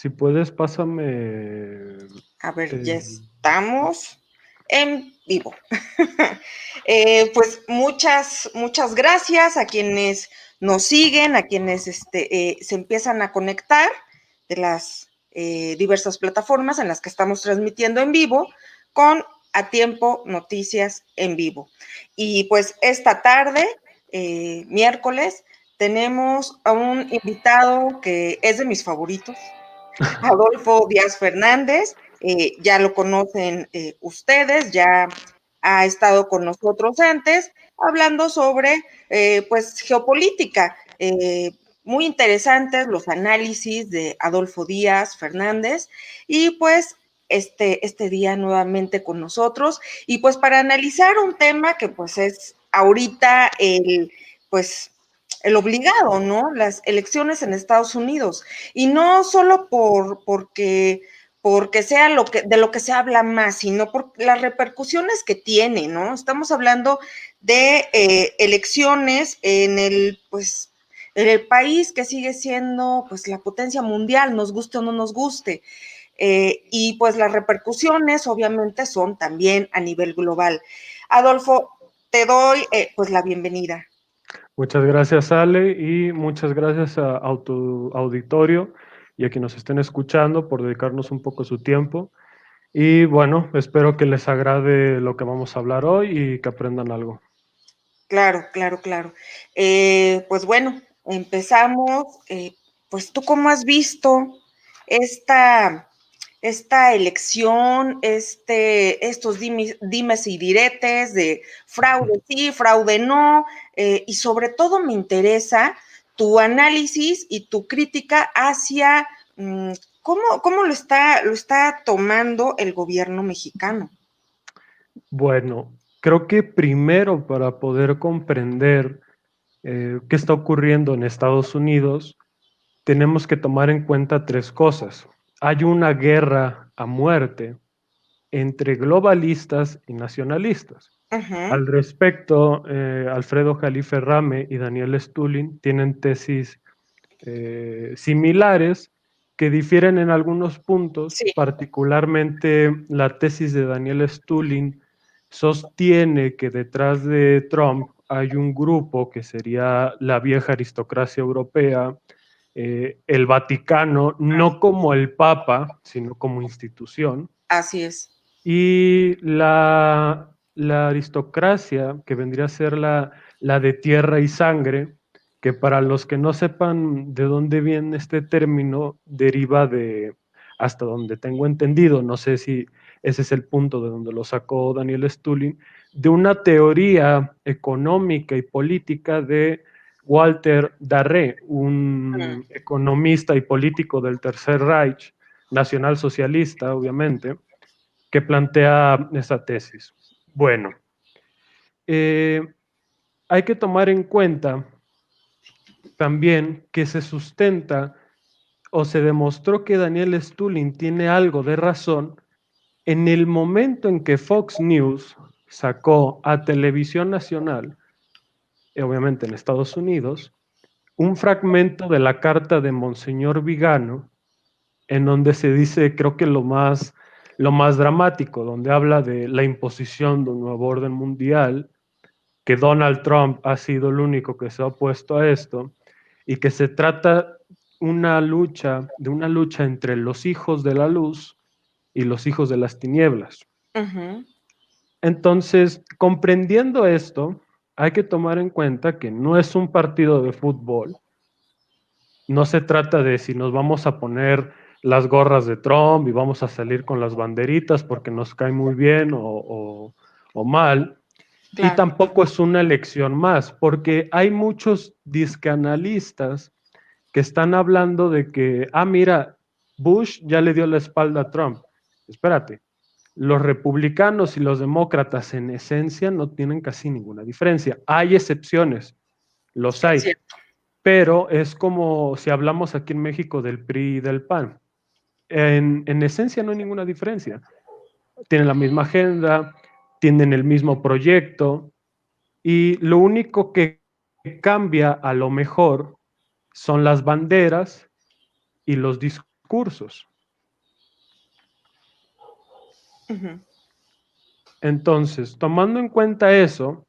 Si puedes, pásame A ver, ya el... estamos en vivo. Pues muchas gracias a quienes nos siguen, a quienes se empiezan a conectar de las diversas plataformas en las que estamos transmitiendo en vivo con A Tiempo Noticias en Vivo. Y pues esta tarde, miércoles, tenemos a un invitado que es de mis favoritos, Adolfo Díaz Fernández. Ya lo conocen ustedes, ya ha estado con nosotros antes, hablando sobre pues geopolítica. Muy interesantes los análisis de Adolfo Díaz Fernández y pues este día nuevamente con nosotros y pues para analizar un tema que pues es ahorita pues el obligado, ¿no? Las elecciones en Estados Unidos. Y no solo porque sea de lo que se habla más, sino por las repercusiones que tiene, ¿no? Estamos hablando de elecciones pues, en el país que sigue siendo pues la potencia mundial, nos guste o no nos guste. Y pues las repercusiones obviamente son también a nivel global. Adolfo, te doy pues la bienvenida. Muchas gracias, Ale, y muchas gracias a tu auditorio y a quienes nos estén escuchando por dedicarnos un poco su tiempo. Y bueno, espero que les agrade lo que vamos a hablar hoy y que aprendan algo. Claro, claro, claro. Pues bueno, empezamos. Pues tú cómo has visto esta, esta elección, estos dimes y diretes de fraude sí, fraude no, y sobre todo me interesa tu análisis y tu crítica hacia cómo lo está tomando el gobierno mexicano. Bueno, creo que primero para poder comprender qué está ocurriendo en Estados Unidos, tenemos que tomar en cuenta tres cosas. Hay una guerra a muerte entre globalistas y nacionalistas. Ujú. Al respecto, Alfredo Jalife Rame y Daniel Stulin tienen tesis similares que difieren en algunos puntos, Sí, particularmente la tesis de Daniel Stulin sostiene que detrás de Trump hay un grupo que sería la vieja aristocracia europea, el Vaticano, no como el Papa, sino como institución, así es. y la aristocracia, que vendría a ser la de tierra y sangre, que para los que no sepan de dónde viene este término, deriva de, hasta donde tengo entendido, no sé si ese es el punto de donde lo sacó Daniel Stulin, de una teoría económica y política de Walter Darré, un economista y político del Tercer Reich, nacionalsocialista, obviamente, que plantea esa tesis. Bueno, eh, hay que tomar en cuenta también que se sustenta o se demostró que Daniel Stulin tiene algo de razón en el momento en que Fox News sacó a Televisión Nacional, obviamente en Estados Unidos, un fragmento de la carta de Monseñor Vigano, en donde se dice, creo que lo más dramático, donde habla de la imposición de un nuevo orden mundial, que Donald Trump ha sido el único que se ha opuesto a esto, y que se trata de una lucha entre los hijos de la luz y los hijos de las tinieblas. Ujú. Entonces, comprendiendo esto, hay que tomar en cuenta que no es un partido de fútbol, no se trata de si nos vamos a poner las gorras de Trump y vamos a salir con las banderitas porque nos cae muy bien o mal. Y Claro. tampoco es una elección más, porque hay muchos discanalistas que están hablando de que, mira, Bush ya le dio la espalda a Trump. Espérate, los republicanos y los demócratas en esencia no tienen casi ninguna diferencia. Hay excepciones, los hay, Cierto. pero es como si hablamos aquí en México del PRI y del PAN. En esencia no hay ninguna diferencia. Tienen la misma agenda, tienen el mismo proyecto, y lo único que cambia a lo mejor son las banderas y los discursos discursos. Ujú. Entonces, tomando en cuenta eso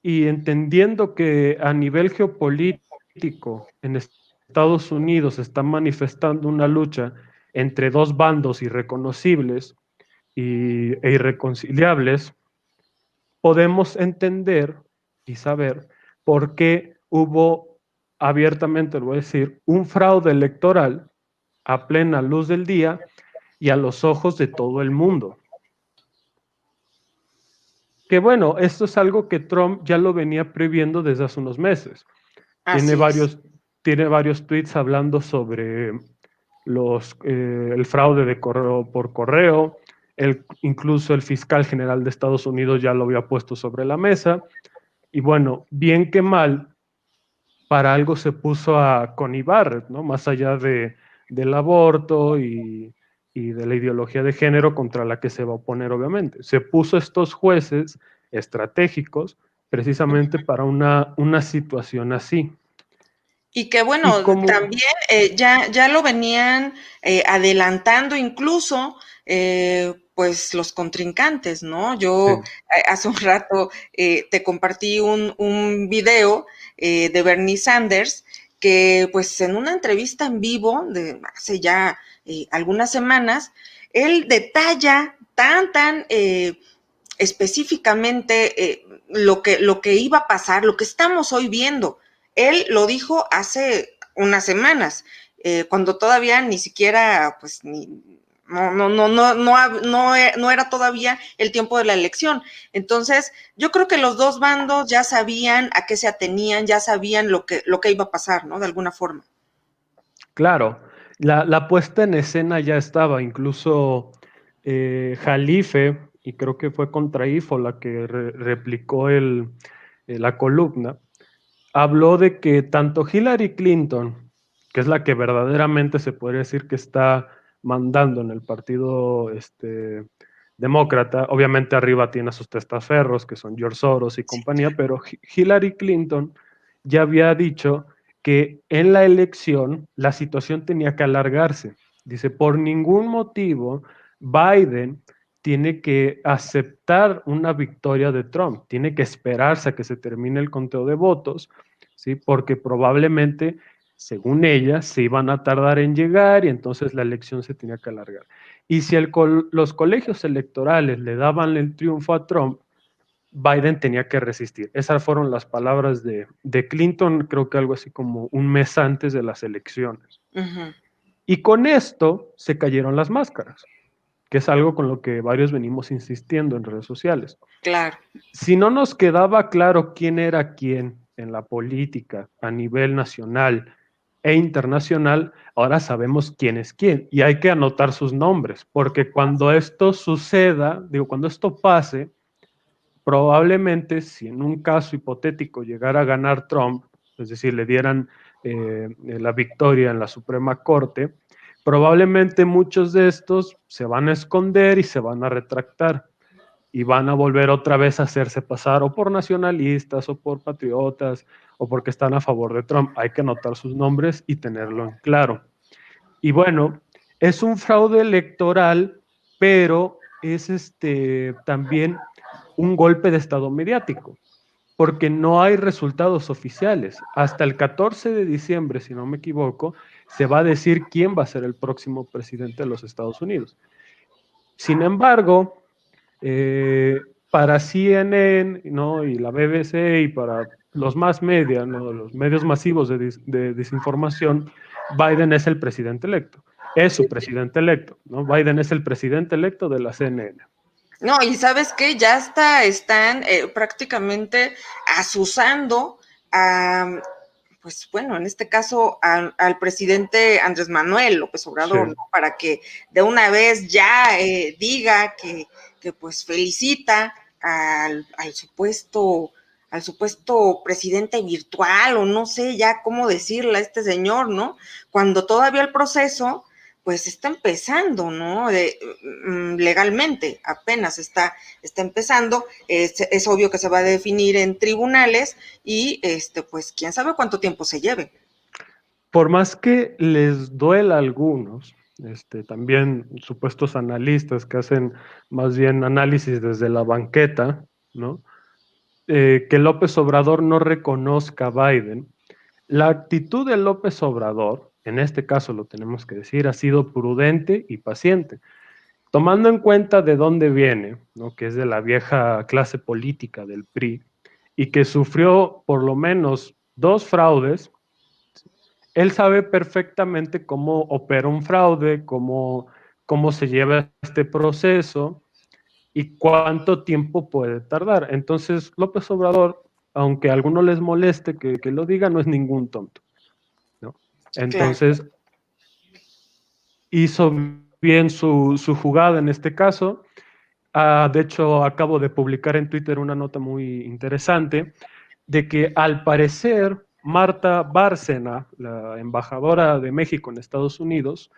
y entendiendo que a nivel geopolítico en Estados Unidos se está manifestando una lucha entre dos bandos irreconocibles e irreconciliables, podemos entender y saber por qué hubo, abiertamente lo voy a decir, un fraude electoral a plena luz del día y a los ojos de todo el mundo. Que bueno, esto es algo que Trump ya lo venía previendo desde hace unos meses. Tiene Así es. varios, tiene varios tweets hablando sobre el fraude de correo por correo. Incluso el fiscal general de Estados Unidos ya lo había puesto sobre la mesa. Y bueno, bien que mal, para algo se puso a Connie Barrett, ¿no? Más allá del aborto y de la ideología de género contra la que se va a oponer, obviamente. Se puso estos jueces estratégicos precisamente para una situación así. Y que Y bueno, como, también ya lo venían adelantando incluso pues los contrincantes, ¿no? Yo sí, hace un rato te compartí un video de Bernie Sanders que pues en una entrevista en vivo de hace ya algunas semanas, él detalla tan específicamente lo que iba a pasar, lo que estamos hoy viendo. Él lo dijo hace unas semanas, cuando todavía ni siquiera, pues, no era todavía el tiempo de la elección. Entonces, yo creo que los dos bandos ya sabían a qué se atenían, ya sabían lo que iba a pasar, ¿no? De alguna forma. claro, la puesta en escena ya estaba, incluso Jalife, y creo que fue contra Ifo la que replicó la columna, habló de que tanto Hillary Clinton, que es la que verdaderamente se podría decir que está mandando en el partido demócrata, obviamente arriba tiene a sus testaferros, que son George Soros y compañía, pero Hillary Clinton ya había dicho que en la elección la situación tenía que alargarse. Dice, por ningún motivo Biden tiene que aceptar una victoria de Trump, tiene que esperarse a que se termine el conteo de votos, ¿sí? Porque probablemente, según ella, se iban a tardar en llegar y entonces la elección se tenía que alargar. Y si los colegios electorales le daban el triunfo a Trump, Biden tenía que resistir. Esas fueron las palabras de Clinton, creo que algo así como un mes antes de las elecciones. Ujú. Y con esto se cayeron las máscaras, que es algo con lo que varios venimos insistiendo en redes sociales. Claro. Si no nos quedaba claro quién era quién en la política a nivel nacional e internacional, ahora sabemos quién es quién y hay que anotar sus nombres, porque cuando esto suceda, digo, cuando esto pase, probablemente si en un caso hipotético llegara a ganar Trump, es decir, le dieran la victoria en la Suprema Corte, probablemente muchos de estos se van a esconder y se van a retractar y van a volver otra vez a hacerse pasar o por nacionalistas o por patriotas o porque están a favor de Trump. Hay que anotar sus nombres y tenerlo en claro. Y bueno, es un fraude electoral, pero es también un golpe de estado mediático, porque no hay resultados oficiales. Hasta el 14 de diciembre, si no me equivoco, se va a decir quién va a ser el próximo presidente de los Estados Unidos. Sin embargo, para CNN, ¿no? Y la BBC y para los más media, ¿no? Los medios masivos de desinformación, Biden es el presidente electo. Es su presidente electo, ¿no? Biden es el presidente electo de la CNN. No, y sabes qué, ya hasta están prácticamente asusando a, pues bueno, en este caso al presidente Andrés Manuel López Sí, Obrador, ¿no? Para que de una vez ya diga que pues felicita al supuesto presidente virtual, o no sé ya cómo decirle a este señor, ¿no? Cuando todavía el proceso pues está empezando, ¿no? Legalmente, apenas está empezando, es obvio que se va a definir en tribunales y pues quién sabe cuánto tiempo se lleve. por más que les duela a algunos, también supuestos analistas que hacen más bien análisis desde la banqueta, ¿no? Que López Obrador no reconozca a Biden, la actitud de López Obrador, en este caso lo tenemos que decir, ha sido prudente y paciente, tomando en cuenta de dónde viene, ¿no? Que es de la vieja clase política del PRI, y que sufrió por lo menos 2 fraudes. Él sabe perfectamente cómo opera un fraude, cómo se lleva este proceso y cuánto tiempo puede tardar. Entonces, López Obrador, aunque a algunos les moleste que lo diga, no es ningún tonto, ¿no? Claro. Entonces, hizo bien su jugada en este caso. De hecho, acabo de publicar en Twitter una nota muy interesante de que al parecer Marta Bárcena, la embajadora de México en Estados Unidos,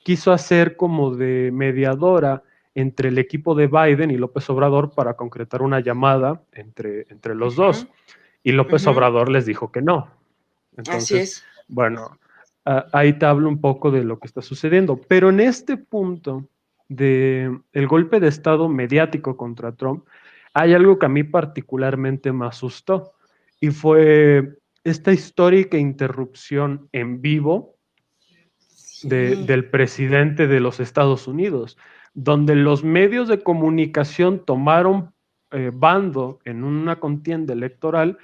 quiso hacer como de mediadora entre el equipo de Biden y López Obrador para concretar una llamada entre los dos. Y López Obrador les dijo que no. Así Entonces, es. bueno, ahí te hablo un poco de lo que está sucediendo. Pero en este punto de el golpe de estado mediático contra Trump, hay algo que a mí particularmente me asustó y fue esta histórica interrupción en vivo Sí. del presidente de los Estados Unidos, donde los medios de comunicación tomaron bando en una contienda electoral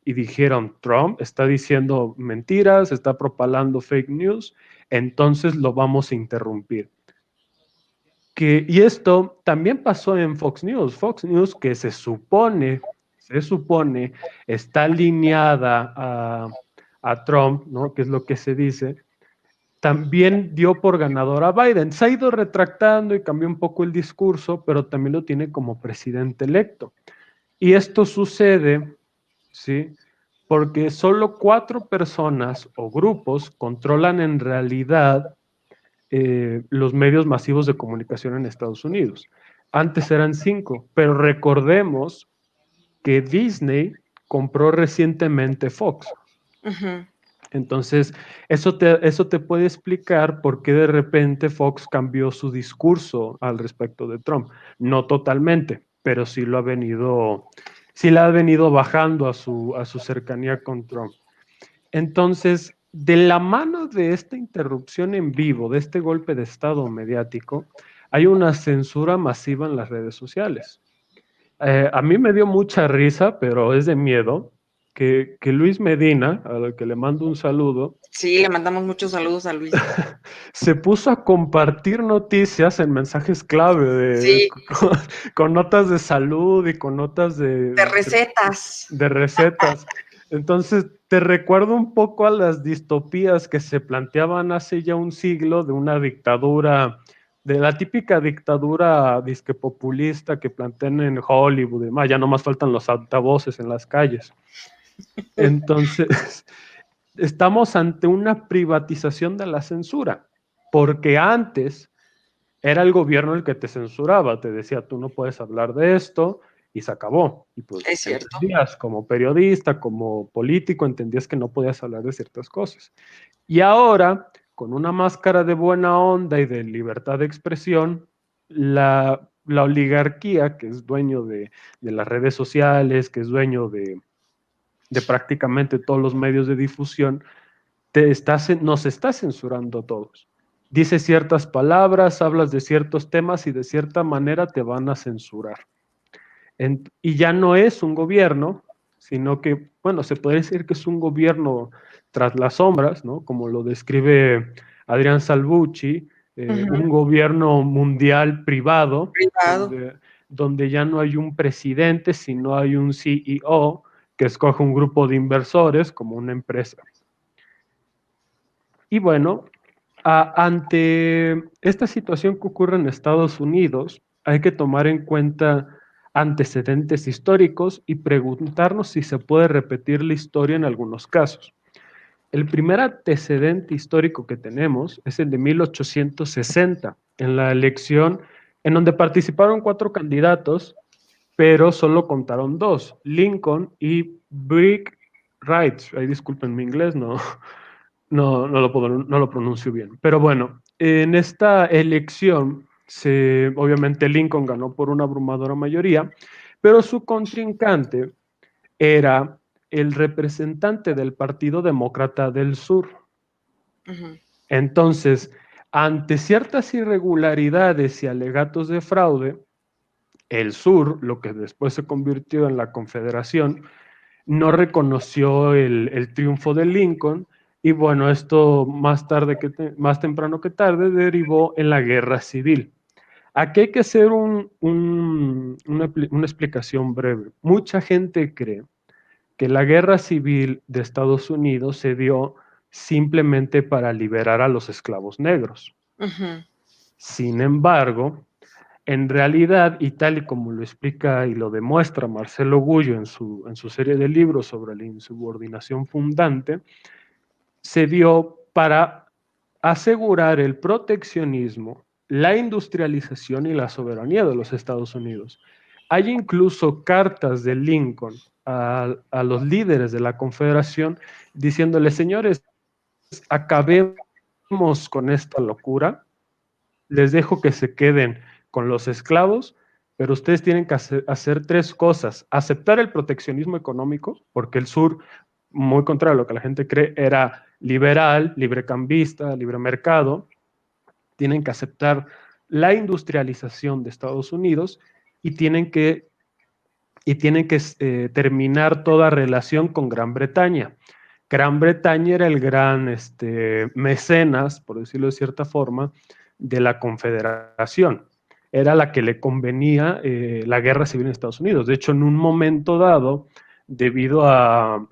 y dijeron, Trump está diciendo mentiras, está propalando fake news, entonces lo vamos a interrumpir. Y esto también pasó en Fox News que se supone, está alineada a Trump, ¿no? Que es lo que se dice, también dio por ganador a Biden. Se ha ido retractando y cambió un poco el discurso, pero también lo tiene como presidente electo. Y esto sucede, ¿sí? Porque solo 4 personas o grupos controlan en realidad los medios masivos de comunicación en Estados Unidos. Antes eran 5, pero recordemos que Disney compró recientemente Fox. Entonces, eso te puede explicar por qué de repente Fox cambió su discurso al respecto de Trump. No totalmente, pero sí la ha venido bajando a su cercanía con Trump. Entonces, de la mano de esta interrupción en vivo, de este golpe de estado mediático, hay una censura masiva en las redes sociales. A mí me dio mucha risa, pero es de miedo, que Luis Medina, al que le mando un saludo, Sí, le mandamos muchos saludos a Luis. se puso a compartir noticias en mensajes clave Sí, con notas de salud y con notas de recetas. de recetas. Entonces, te recuerdo un poco a las distopías que se planteaban hace ya un siglo de una dictadura, de la típica dictadura disque populista que plantean en Hollywood y demás. Ya nomás faltan los altavoces en las calles. Entonces, estamos ante una privatización de la censura, porque antes era el gobierno el que te censuraba, te decía, tú no puedes hablar de esto, y se acabó. Y pues Es cierto. entendías, como periodista, como político, entendías que no podías hablar de ciertas cosas. Y ahora, con una máscara de buena onda y de libertad de expresión, la oligarquía, que es dueño de las redes sociales, que es dueño de prácticamente todos los medios de difusión, nos está censurando a todos. Dices ciertas palabras, hablas de ciertos temas y de cierta manera te van a censurar. Y ya no es un gobierno, sino que, bueno, se puede decir que es un gobierno tras las sombras, ¿no? Como lo describe Adrián Salvucci, un gobierno mundial privado, Privado. donde ya no hay un presidente, sino hay un CEO que escoge un grupo de inversores como una empresa. Y bueno, ante esta situación que ocurre en Estados Unidos, hay que tomar en cuenta antecedentes históricos y preguntarnos si se puede repetir la historia en algunos casos. El primer antecedente histórico que tenemos es el de 1860, en la elección en donde participaron 4 candidatos, pero solo contaron 2, Lincoln y Brick Wright. Ay, disculpen mi inglés, no, no lo pronuncio bien. Pero bueno, en esta elección, obviamente Lincoln ganó por una abrumadora mayoría, pero su contrincante era el representante del Partido Demócrata del Sur. Ujú. Entonces, ante ciertas irregularidades y alegatos de fraude, el Sur, lo que después se convirtió en la Confederación, no reconoció el triunfo de Lincoln y bueno, esto más temprano que tarde derivó en la guerra civil. Aquí hay que hacer una explicación breve. Mucha gente cree que la guerra civil de Estados Unidos se dio simplemente para liberar a los esclavos negros. Ujú. Sin embargo, en realidad, y tal y como lo explica y lo demuestra Marcelo Gullo en su serie de libros sobre la insubordinación fundante, se dio para asegurar el proteccionismo, la industrialización y la soberanía de los Estados Unidos. Hay incluso cartas de Lincoln a los líderes de la Confederación diciéndoles, señores, acabemos con esta locura, les dejo que se queden con los esclavos, pero ustedes tienen que hacer tres cosas. Aceptar el proteccionismo económico, porque el sur, muy contrario a lo que la gente cree, era liberal, librecambista, libre mercado. Tienen que aceptar la industrialización de Estados Unidos y tienen que terminar toda relación con Gran Bretaña. Gran Bretaña era el gran mecenas, por decirlo de cierta forma, de la Confederación. Era la que le convenía la guerra civil en Estados Unidos. De hecho, en un momento dado, debido a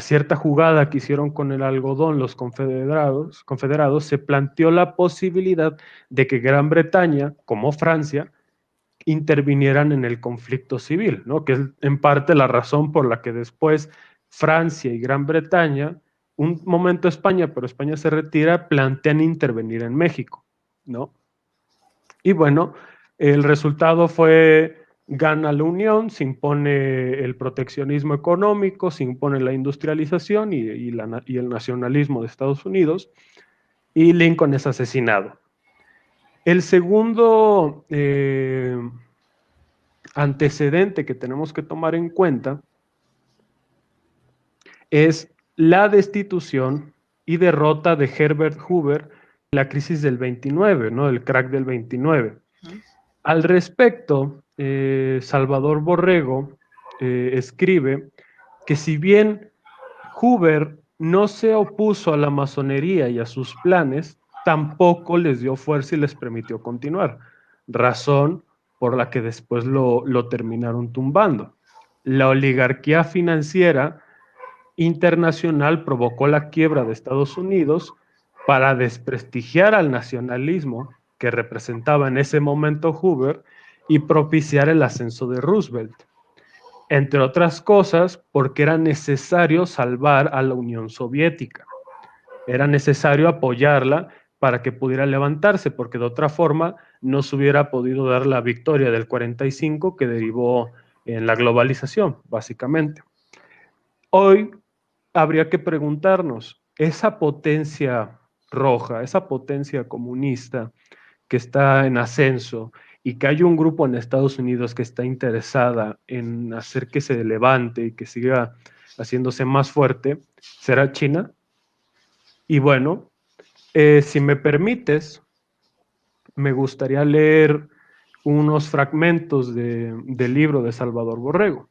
cierta jugada que hicieron con el algodón los confederados, se planteó la posibilidad de que Gran Bretaña, como Francia, intervinieran en el conflicto civil, ¿no? Que es en parte la razón por la que después Francia y Gran Bretaña, un momento España, pero España se retira, plantean intervenir en México, ¿no? Y bueno, el resultado fue gana la Unión, se impone el proteccionismo económico, se impone la industrialización y el nacionalismo de Estados Unidos, y Lincoln es asesinado. El segundo antecedente que tenemos que tomar en cuenta es la destitución y derrota de Herbert Hoover en la crisis del 29, ¿no? El crack del 29. Al respecto, Salvador Borrego escribe que si bien Hoover no se opuso a la masonería y a sus planes, tampoco les dio fuerza y les permitió continuar, razón por la que después lo terminaron tumbando. La oligarquía financiera internacional provocó la quiebra de Estados Unidos para desprestigiar al nacionalismo que representaba en ese momento Hoover y propiciar el ascenso de Roosevelt. Entre otras cosas, porque era necesario salvar a la Unión Soviética. Era necesario apoyarla para que pudiera levantarse, porque de otra forma no se hubiera podido dar la victoria del 45 que derivó en la globalización, básicamente. Hoy habría que preguntarnos, esa potencia roja, esa potencia comunista que está en ascenso y que hay un grupo en Estados Unidos que está interesada en hacer que se levante y que siga haciéndose más fuerte, ¿será China? Y bueno, si me permites, me gustaría leer unos fragmentos del libro de Salvador Borrego,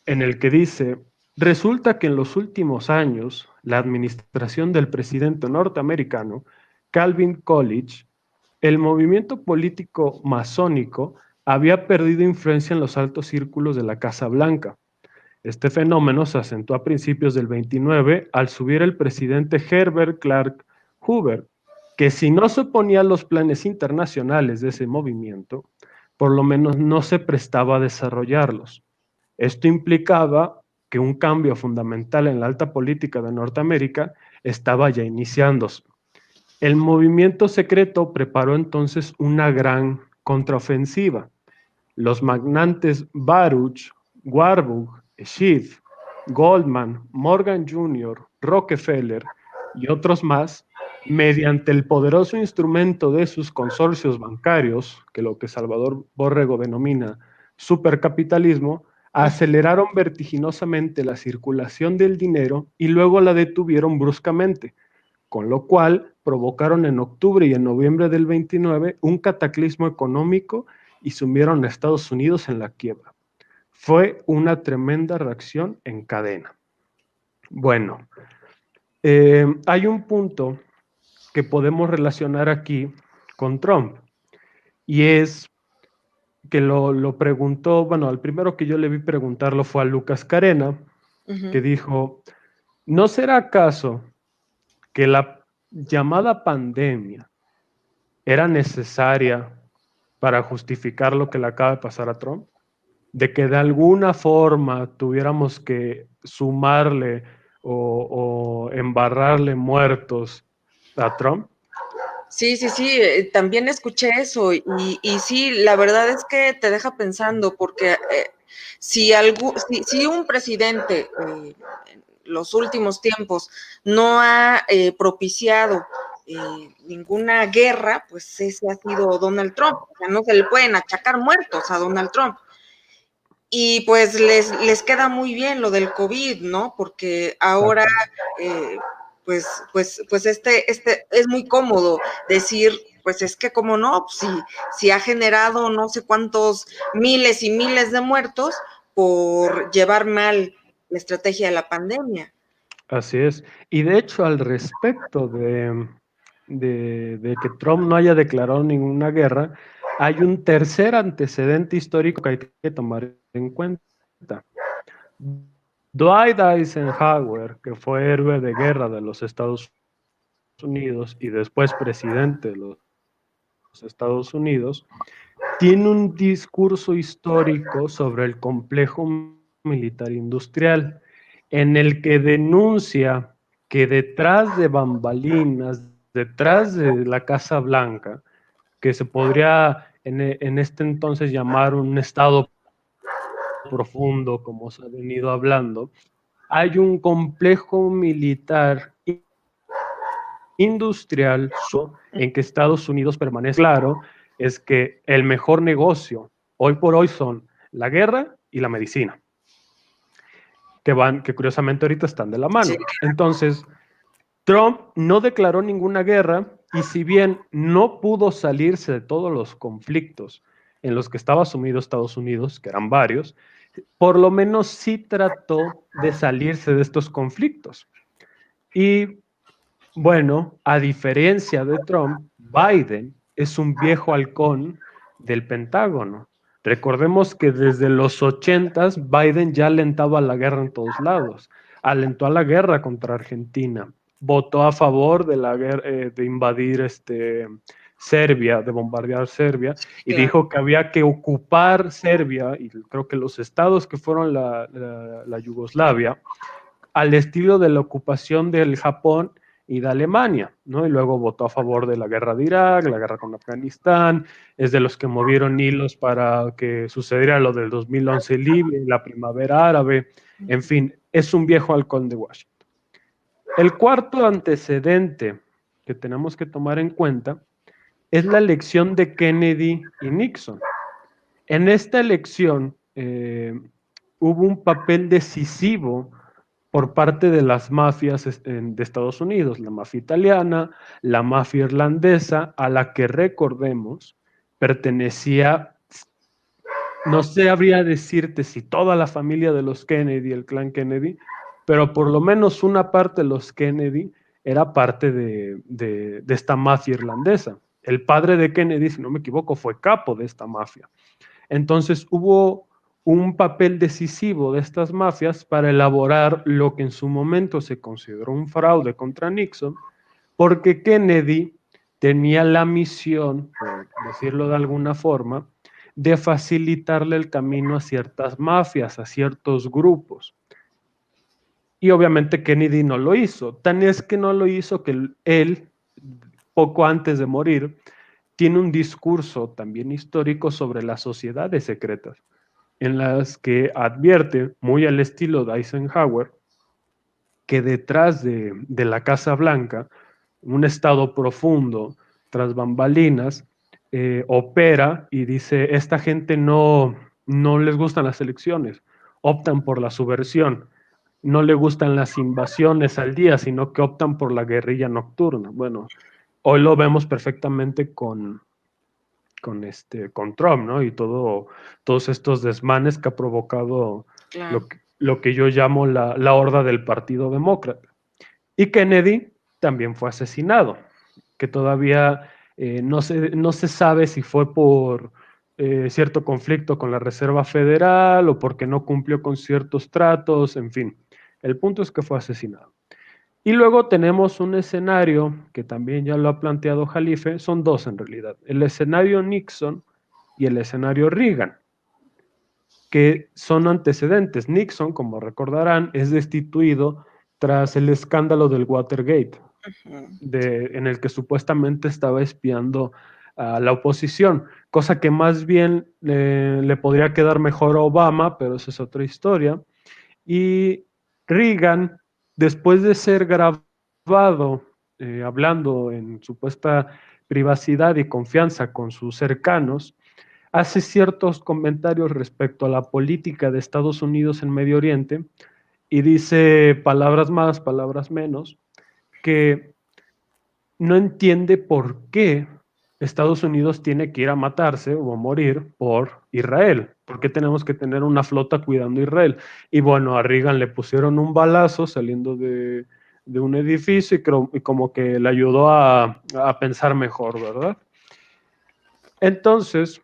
en el que dice, resulta que en los últimos años, la administración del presidente norteamericano, Calvin Coolidge, el movimiento político masónico había perdido influencia en los altos círculos de la Casa Blanca. Este fenómeno se acentuó a principios del 29 al subir el presidente Herbert Clark Hoover, que si no se oponía a los planes internacionales de ese movimiento, por lo menos no se prestaba a desarrollarlos. Esto implicaba que un cambio fundamental en la alta política de Norteamérica estaba ya iniciándose. El movimiento secreto preparó entonces una gran contraofensiva. Los magnantes Baruch, Warburg y Schiff Goldman, Morgan Jr., Rockefeller y otros más, mediante el poderoso instrumento de sus consorcios bancarios, que lo que Salvador Borrego denomina supercapitalismo, aceleraron vertiginosamente la circulación del dinero y luego la detuvieron bruscamente, con lo cual provocaron en octubre y en noviembre del 29 un cataclismo económico y sumieron a Estados Unidos en la quiebra. Fue una tremenda reacción en cadena. Bueno, hay un punto que podemos relacionar aquí con Trump, y es que lo preguntó, bueno, al primero que yo le vi preguntarlo fue a Lucas Carena, que dijo, ¿no será acaso que la llamada pandemia era necesaria para justificar lo que le acaba de pasar a Trump? De que de alguna forma tuviéramos que sumarle o embarrarle muertos a Trump. Sí, también escuché eso y sí, la verdad es que te deja pensando porque si un presidente en los últimos tiempos no ha propiciado ninguna guerra, pues ese ha sido Donald Trump. O sea, no se le pueden achacar muertos a Donald Trump. Y pues les queda muy bien lo del COVID, ¿no? Porque ahora, pues este es muy cómodo decir, pues es que como no, si ha generado no sé cuántos miles y miles de muertos por llevar mal la estrategia de la pandemia. Así es. Y de hecho, al respecto de que Trump no haya declarado ninguna guerra, hay un tercer antecedente histórico que hay que tomar en cuenta. Dwight Eisenhower, que fue héroe de guerra de los Estados Unidos y después presidente de los Estados Unidos, tiene un discurso histórico sobre el complejo militar industrial, en el que denuncia que detrás de bambalinas, detrás de la Casa Blanca, que se podría en este entonces llamar un estado profundo, como se ha venido hablando, hay un complejo militar industrial en que Estados Unidos permanece. Claro, es que el mejor negocio hoy por hoy son la guerra y la medicina, que curiosamente ahorita están de la Sí. mano. Entonces, Trump no declaró ninguna guerra y si bien no pudo salirse de todos los conflictos en los que estaba sumido Estados Unidos, que eran varios, por lo menos sí trató de salirse de estos conflictos. Y bueno, a diferencia de Trump, Biden es un viejo halcón del Pentágono. Recordemos que desde los 80s Biden ya alentaba la guerra en todos lados. Alentó a la guerra contra Argentina. Votó a favor de la guerra, de invadir Serbia, de bombardear Serbia, y Claro. dijo que había que ocupar Serbia, y creo que los estados que fueron la Yugoslavia, al estilo de la ocupación del Japón y de Alemania, ¿no? Y luego votó a favor de la guerra de Irak, la guerra con Afganistán, es de los que movieron hilos para que sucediera lo del 2011 Libia, la primavera árabe, en fin, es un viejo halcón de Washington. El cuarto antecedente que tenemos que tomar en cuenta es la elección de Kennedy y Nixon. En esta elección hubo un papel decisivo por parte de las mafias de Estados Unidos, la mafia italiana, la mafia irlandesa, a la que recordemos pertenecía, no sabría decirte si toda la familia de los Kennedy, el clan Kennedy, pero por lo menos una parte de los Kennedy era parte de esta mafia irlandesa. El padre de Kennedy, si no me equivoco, fue capo de esta mafia. Entonces hubo un papel decisivo de estas mafias para elaborar lo que en su momento se consideró un fraude contra Nixon, porque Kennedy tenía la misión, por decirlo de alguna forma, de facilitarle el camino a ciertas mafias, a ciertos grupos. Y obviamente Kennedy no lo hizo. Tan es que no lo hizo que él, poco antes de morir, tiene un discurso también histórico sobre las sociedades secretas, en las que advierte, muy al estilo de Eisenhower, que detrás de la Casa Blanca, un estado profundo, tras bambalinas, opera y dice, esta gente no les gustan las elecciones, optan por la subversión, no le gustan las invasiones al día, sino que optan por la guerrilla nocturna. Bueno, hoy lo vemos perfectamente con Trump, ¿no? Y todos estos desmanes que ha provocado Claro. lo que yo llamo la horda del Partido Demócrata. Y Kennedy también fue asesinado, que todavía no se sabe si fue por cierto conflicto con la Reserva Federal o porque no cumplió con ciertos tratos, en fin. El punto es que fue asesinado. Y luego tenemos un escenario que también ya lo ha planteado Jalife, son dos en realidad, el escenario Nixon y el escenario Reagan, que son antecedentes. Nixon, como recordarán, es destituido tras el escándalo del Watergate, Ujú. en el que supuestamente estaba espiando a la oposición, cosa que más bien le podría quedar mejor a Obama, pero esa es otra historia. Y Reagan, después de ser grabado hablando en supuesta privacidad y confianza con sus cercanos, hace ciertos comentarios respecto a la política de Estados Unidos en Medio Oriente y dice palabras más, palabras menos, que no entiende por qué Estados Unidos tiene que ir a matarse o a morir por Israel. ¿Por qué tenemos que tener una flota cuidando a Israel? Y bueno, a Reagan le pusieron un balazo saliendo de un edificio y como que le ayudó a pensar mejor, ¿verdad? Entonces,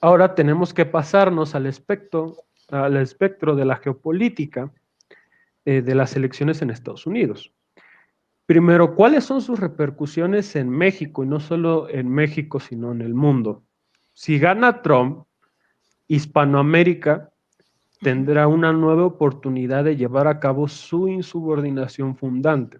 ahora tenemos que pasarnos al espectro de la geopolítica de las elecciones en Estados Unidos. Primero, ¿cuáles son sus repercusiones en México? Y no solo en México, sino en el mundo. Si gana Trump, Hispanoamérica tendrá una nueva oportunidad de llevar a cabo su insubordinación fundante.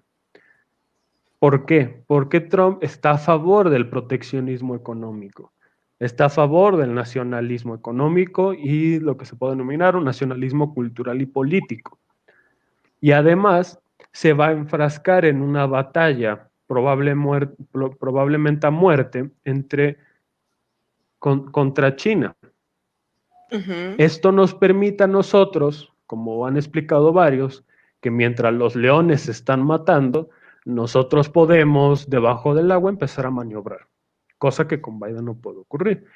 ¿Por qué? Porque Trump está a favor del proteccionismo económico, está a favor del nacionalismo económico y lo que se puede denominar un nacionalismo cultural y político. Y además se va a enfrascar en una batalla probablemente a muerte contra China. Ujú. Esto nos permite a nosotros, como han explicado varios, que mientras los leones se están matando, nosotros podemos, debajo del agua, empezar a maniobrar, cosa que con Biden no puede ocurrir.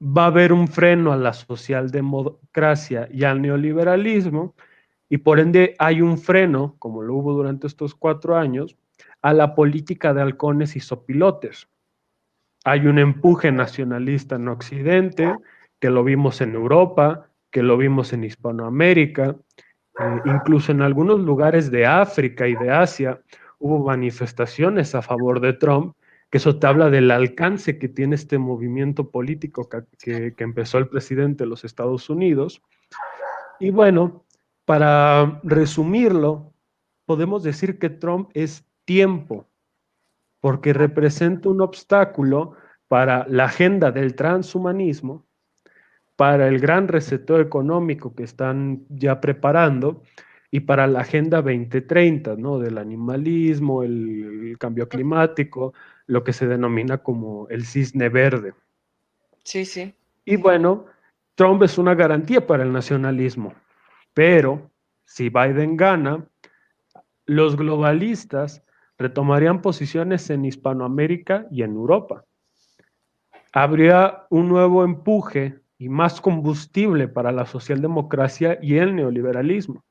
Va a haber un freno a la socialdemocracia y al neoliberalismo, y por ende hay un freno, como lo hubo durante estos 4 años, a la política de halcones y sopilotes. Hay un empuje nacionalista en Occidente, que lo vimos en Europa, que lo vimos en Hispanoamérica, incluso en algunos lugares de África y de Asia hubo manifestaciones a favor de Trump, que eso te habla del alcance que tiene este movimiento político que empezó el presidente de los Estados Unidos. Y bueno, para resumirlo, podemos decir que Trump es tiempo, porque representa un obstáculo para la agenda del transhumanismo, para el gran reseteo económico que están ya preparando y para la Agenda 2030, ¿no? Del animalismo, el cambio climático, lo que se denomina como el cisne verde. Sí, sí. Y bueno, Trump es una garantía para el nacionalismo, pero si Biden gana, los globalistas retomarían posiciones en Hispanoamérica y en Europa. Habría un nuevo empuje y más combustible para la socialdemocracia y el neoliberalismo.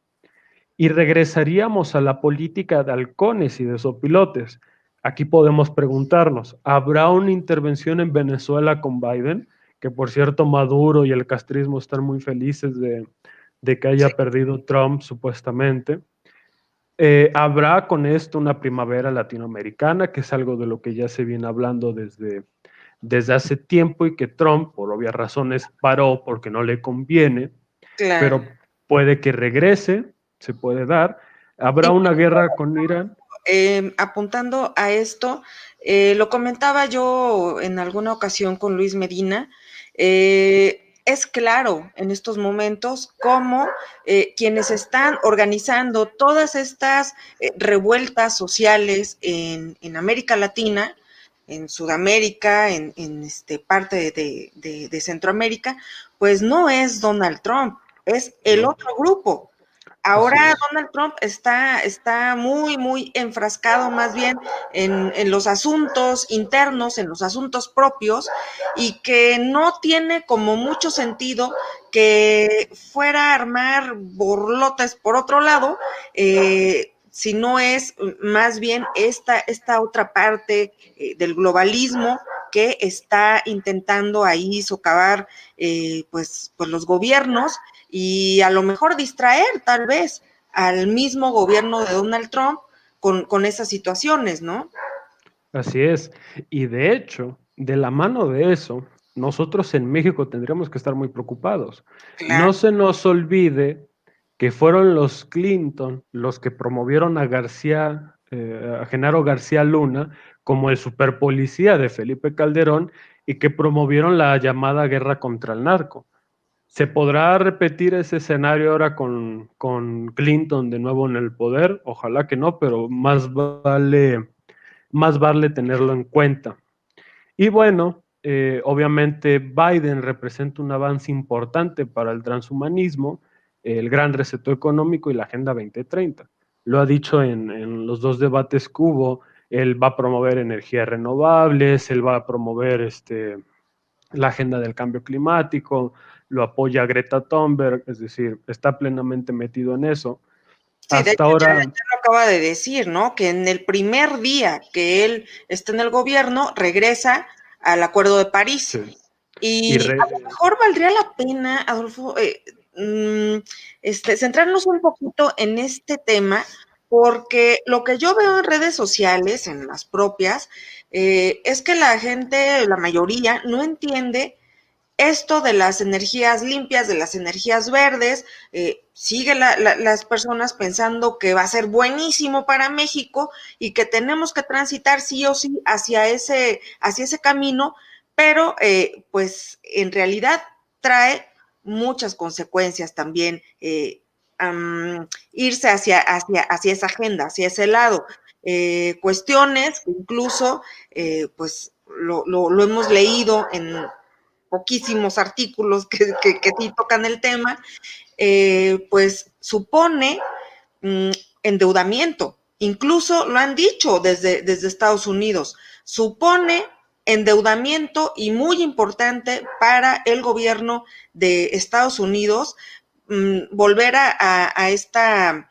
Y regresaríamos a la política de halcones y de sopilotes. Aquí podemos preguntarnos, ¿habrá una intervención en Venezuela con Biden? Que por cierto Maduro y el castrismo están muy felices de que Sí. haya perdido Trump supuestamente. Habrá con esto una primavera latinoamericana, que es algo de lo que ya se viene hablando desde hace tiempo y que Trump, por obvias razones, paró porque no le conviene, Claro. pero puede que regrese, se puede dar. Habrá Y una guerra con Irán. apuntando a esto, lo comentaba yo en alguna ocasión con Luis Medina, es claro en estos momentos cómo quienes están organizando todas estas revueltas sociales en América Latina, en Sudamérica, en parte de Centroamérica, pues no es Donald Trump, es el ¿no? otro grupo. Así Ahora es. Donald Trump está muy, muy enfrascado más bien en los asuntos internos, en los asuntos propios, y que no tiene como mucho sentido que fuera a armar borlotes por otro lado, si no es más bien esta otra parte del globalismo que está intentando ahí socavar pues los gobiernos y a lo mejor distraer tal vez al mismo gobierno de Donald Trump con esas situaciones, ¿no? Así es. Y de hecho, de la mano de eso, nosotros en México tendríamos que estar muy preocupados. Claro. No se nos olvide que fueron los Clinton los que promovieron a García, a Genaro García Luna como el superpolicía de Felipe Calderón y que promovieron la llamada guerra contra el narco. ¿Se podrá repetir ese escenario ahora con Clinton de nuevo en el poder? Ojalá que no, pero más vale tenerlo en cuenta. Y bueno, obviamente Biden representa un avance importante para el transhumanismo, el gran resetó económico y la Agenda 2030. Lo ha dicho en los dos debates que hubo, él va a promover energías renovables, él va a promover la agenda del cambio climático, lo apoya Greta Thunberg, es decir, está plenamente metido en eso. Sí, de Hasta hecho ya ahora, lo acaba de decir, ¿no? Que en el primer día que él está en el gobierno, regresa al Acuerdo de París. sí, y Y a lo mejor valdría la pena, Adolfo, centrarnos un poquito en este tema, porque lo que yo veo en redes sociales, en las propias, es que la gente, la mayoría, no entiende esto de las energías limpias, de las energías verdes, sigue las personas pensando que va a ser buenísimo para México y que tenemos que transitar sí o sí hacia ese camino, pero pues en realidad trae muchas consecuencias también irse hacia esa agenda, hacia ese lado. Cuestiones que incluso pues lo hemos leído en poquísimos artículos que sí tocan el tema, pues supone mmm, endeudamiento. Incluso lo han dicho desde Estados Unidos, supone endeudamiento y muy importante para el gobierno de Estados Unidos volver a esta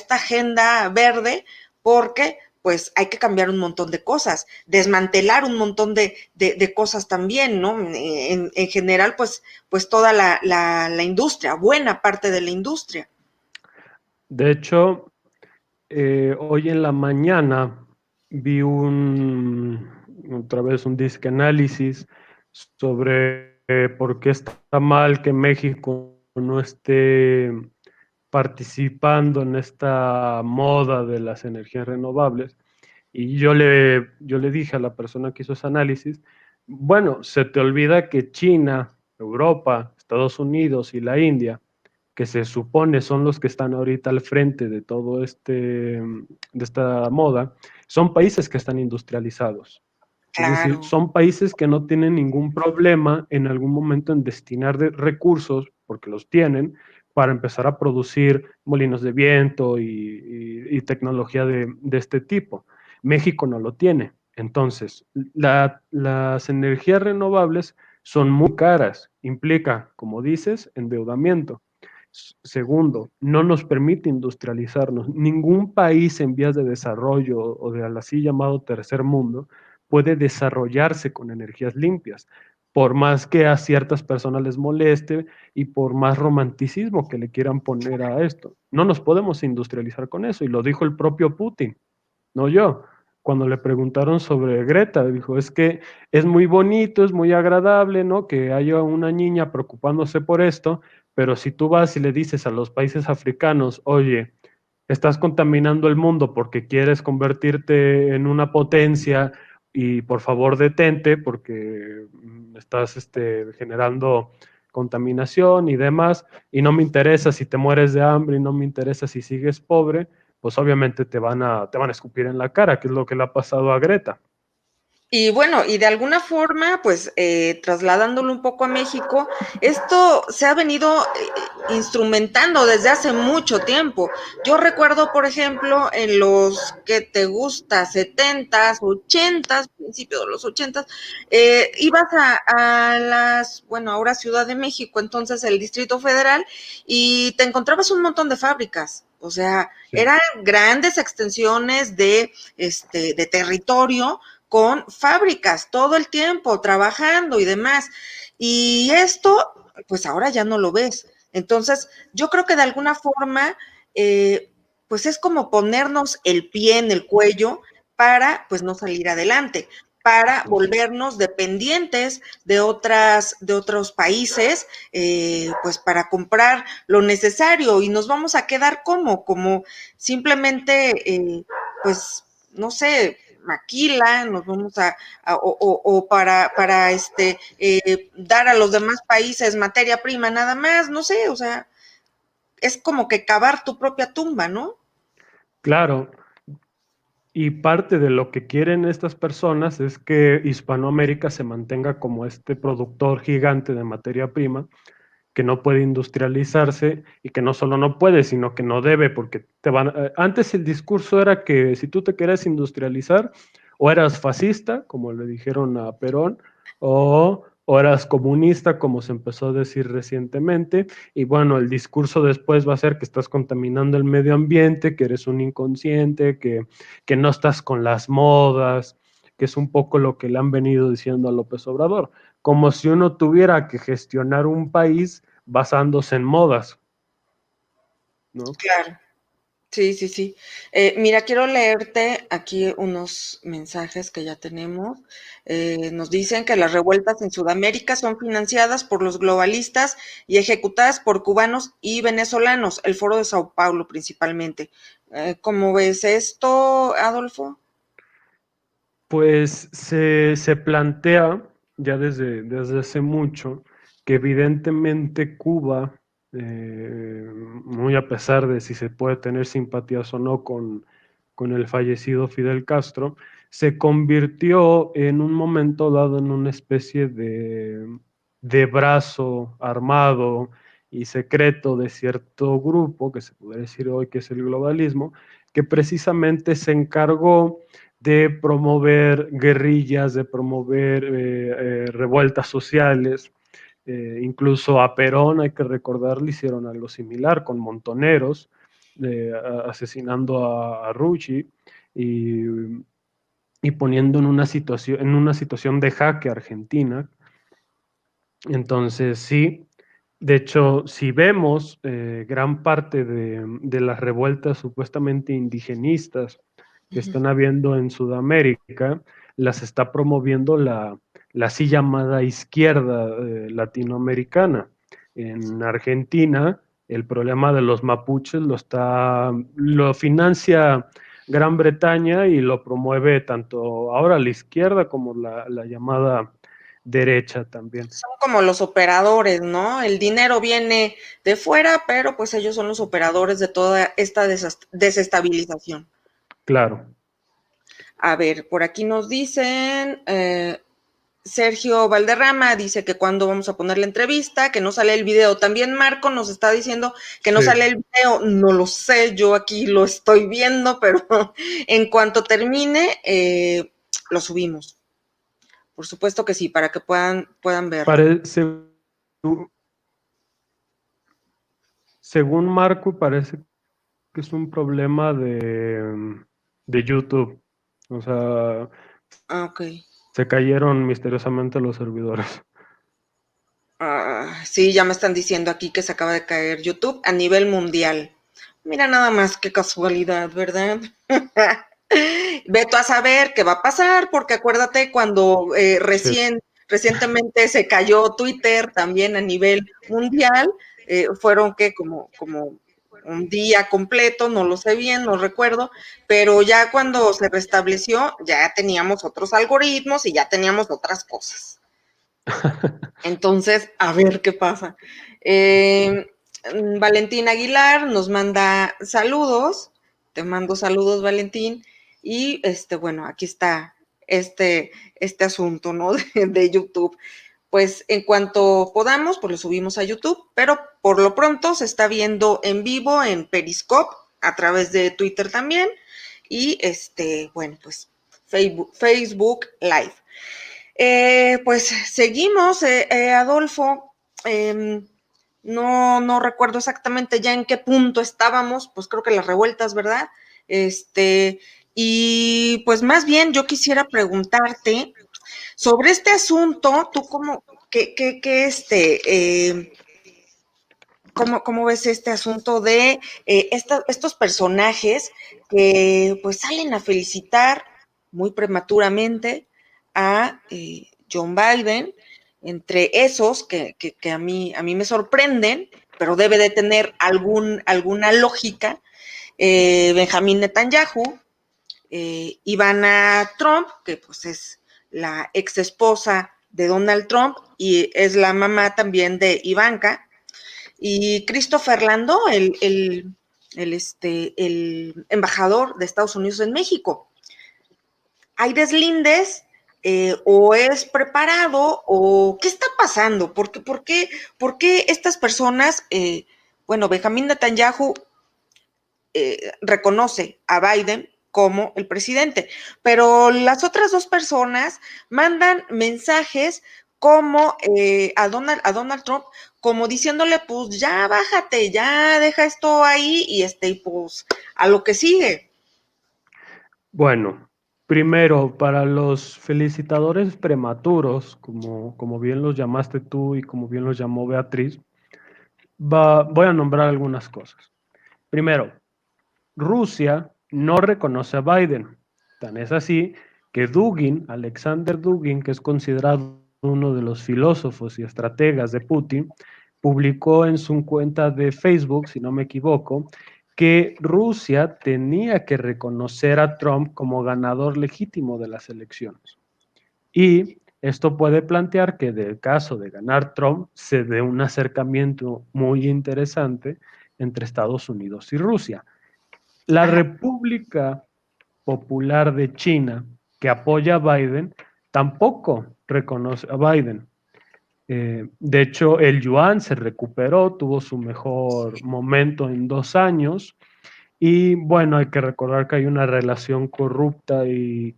agenda verde porque pues hay que cambiar un montón de cosas, desmantelar un montón de cosas también, ¿no? En general, pues toda la industria, buena parte de la industria. de hecho, hoy en la mañana vi otra vez un disque análisis sobre por qué está mal que México no esté participando en esta moda de las energías renovables. Y yo le dije a la persona que hizo ese análisis, bueno, se te olvida que China, Europa, Estados Unidos y la India, que se supone son los que están ahorita al frente de todo de esta moda, son países que están industrializados. Es decir, Claro. son países que no tienen ningún problema en algún momento en destinar recursos, porque los tienen, para empezar a producir molinos de viento y tecnología de este tipo. México no lo tiene. Entonces, las energías renovables son muy caras, implica, como dices, endeudamiento. Segundo, no nos permite industrializarnos. Ningún país en vías de desarrollo o de así llamado tercer mundo puede desarrollarse con energías limpias, por más que a ciertas personas les moleste y por más romanticismo que le quieran poner a esto. No nos podemos industrializar con eso, y lo dijo el propio Putin, no yo. Cuando le preguntaron sobre Greta, dijo, es que es muy bonito, es muy agradable, ¿no? Que haya una niña preocupándose por esto, pero si tú vas y le dices a los países africanos, oye, estás contaminando el mundo porque quieres convertirte en una potencia y por favor detente porque estás generando contaminación y demás, y no me interesa si te mueres de hambre y no me interesa si sigues pobre, pues obviamente te van a escupir en la cara, que es lo que le ha pasado a Greta. Y bueno, y de alguna forma, pues trasladándolo un poco a México, esto se ha venido instrumentando desde hace mucho tiempo. Yo recuerdo, por ejemplo, en los que te gusta, 70s, 80s, principio de los 80s, ibas a las, bueno, ahora Ciudad de México, entonces el Distrito Federal, y te encontrabas un montón de fábricas. O sea, Sí. eran grandes extensiones de territorio con fábricas todo el tiempo, trabajando y demás. Y esto, pues ahora ya no lo ves. Entonces, yo creo que de alguna forma, pues es como ponernos el pie en el cuello para, pues, no salir adelante, para volvernos dependientes de otros países, pues para comprar lo necesario y nos vamos a quedar como simplemente, pues, no sé, maquila, nos vamos o para dar a los demás países materia prima nada más, no sé, o sea, es como que cavar tu propia tumba, ¿no? Claro, y parte de lo que quieren estas personas es que Hispanoamérica se mantenga como este productor gigante de materia prima, que no puede industrializarse y que no solo no puede, sino que no debe, porque antes el discurso era que si tú te querías industrializar, o eras fascista, como le dijeron a Perón, o eras comunista, como se empezó a decir recientemente, y bueno, el discurso después va a ser que estás contaminando el medio ambiente, que eres un inconsciente, que no estás con las modas, que es un poco lo que le han venido diciendo a López Obrador, como si uno tuviera que gestionar un país basándose en modas, ¿no? Claro. Sí, sí, sí. Mira, quiero leerte aquí unos mensajes que ya tenemos. Nos dicen que las revueltas en Sudamérica son financiadas por los globalistas y ejecutadas por cubanos y venezolanos, el Foro de Sao Paulo principalmente. ¿Cómo ves esto, Adolfo? Pues se plantea ya desde hace mucho que evidentemente Cuba, muy a pesar de si se puede tener simpatías o no con el fallecido Fidel Castro, se convirtió en un momento dado en una especie de brazo armado y secreto de cierto grupo, que se podría decir hoy que es el globalismo, que precisamente se encargó de promover guerrillas, de promover revueltas sociales. Incluso a Perón, hay que recordar, le hicieron algo similar con montoneros, asesinando a Rucci y, y poniendo en una situación de jaque a Argentina. Entonces, sí, de hecho, si vemos gran parte de las revueltas supuestamente indigenistas que están habiendo en Sudamérica, las está promoviendo la así llamada izquierda latinoamericana. En Argentina, el problema de los mapuches lo financia Gran Bretaña y lo promueve tanto ahora la izquierda como la llamada derecha también. Son como los operadores, ¿no? El dinero viene de fuera, pero pues ellos son los operadores de toda esta desestabilización. Claro. A ver, por aquí nos dicen, Sergio Valderrama dice que cuando vamos a poner la entrevista, que no sale el video. También Marco nos está diciendo que no Sí. sale el video. No lo sé, yo aquí lo estoy viendo, pero en cuanto termine, lo subimos. Por supuesto que sí, para que puedan verlo. Según Marco, parece que es un problema de YouTube. O sea, Ah, ok. se cayeron misteriosamente los servidores. Sí, ya me están diciendo aquí que se acaba de caer YouTube a nivel mundial. Mira nada más qué casualidad, ¿verdad? Veto a saber qué va a pasar, porque acuérdate cuando Sí, recientemente se cayó Twitter también a nivel mundial, fueron que como un día completo, no lo sé bien, no recuerdo, pero ya cuando se restableció ya teníamos otros algoritmos y ya teníamos otras cosas. Entonces, a ver qué pasa. Valentín Aguilar nos manda saludos. Te mando saludos, Valentín. Y bueno, aquí está este asunto, ¿no? De YouTube. Pues en cuanto podamos, pues lo subimos a YouTube, pero por lo pronto se está viendo en vivo en Periscope, a través de Twitter también, y bueno, pues Facebook Live. Pues seguimos, Adolfo. No recuerdo exactamente ya en qué punto estábamos, pues creo que las revueltas, ¿verdad? Y pues más bien yo quisiera preguntarte sobre este asunto, tú cómo, ¿cómo ves este asunto de estos personajes que pues salen a felicitar muy prematuramente a John Biden, entre esos que a mí me sorprenden, pero debe de tener alguna lógica, Benjamín Netanyahu, Ivana Trump, que pues es la ex esposa de Donald Trump y es la mamá también de Ivanka, y Christopher Landó, el embajador de Estados Unidos en México. ¿Hay deslindes o es preparado o qué está pasando? ¿Por qué estas personas, bueno, Benjamín Netanyahu reconoce a Biden como el presidente, pero las otras dos personas mandan mensajes como a Donald Trump, como diciéndole, pues ya bájate, ya deja esto ahí y pues a lo que sigue. Bueno, primero, para los felicitadores prematuros, como bien los llamaste tú y como bien los llamó Beatriz, voy a nombrar algunas cosas. Primero, Rusia no reconoce a Biden. Tan es así que Dugin, Alexander Dugin, que es considerado uno de los filósofos y estrategas de Putin, publicó en su cuenta de Facebook, si no me equivoco, que Rusia tenía que reconocer a Trump como ganador legítimo de las elecciones. Y esto puede plantear que del caso de ganar Trump se dé un acercamiento muy interesante entre Estados Unidos y Rusia. La Ajá. República Popular de China, que apoya a Biden, tampoco reconoce a Biden. De hecho, el yuan se recuperó, tuvo su mejor momento en 2 años. Y bueno, hay que recordar que hay una relación corrupta y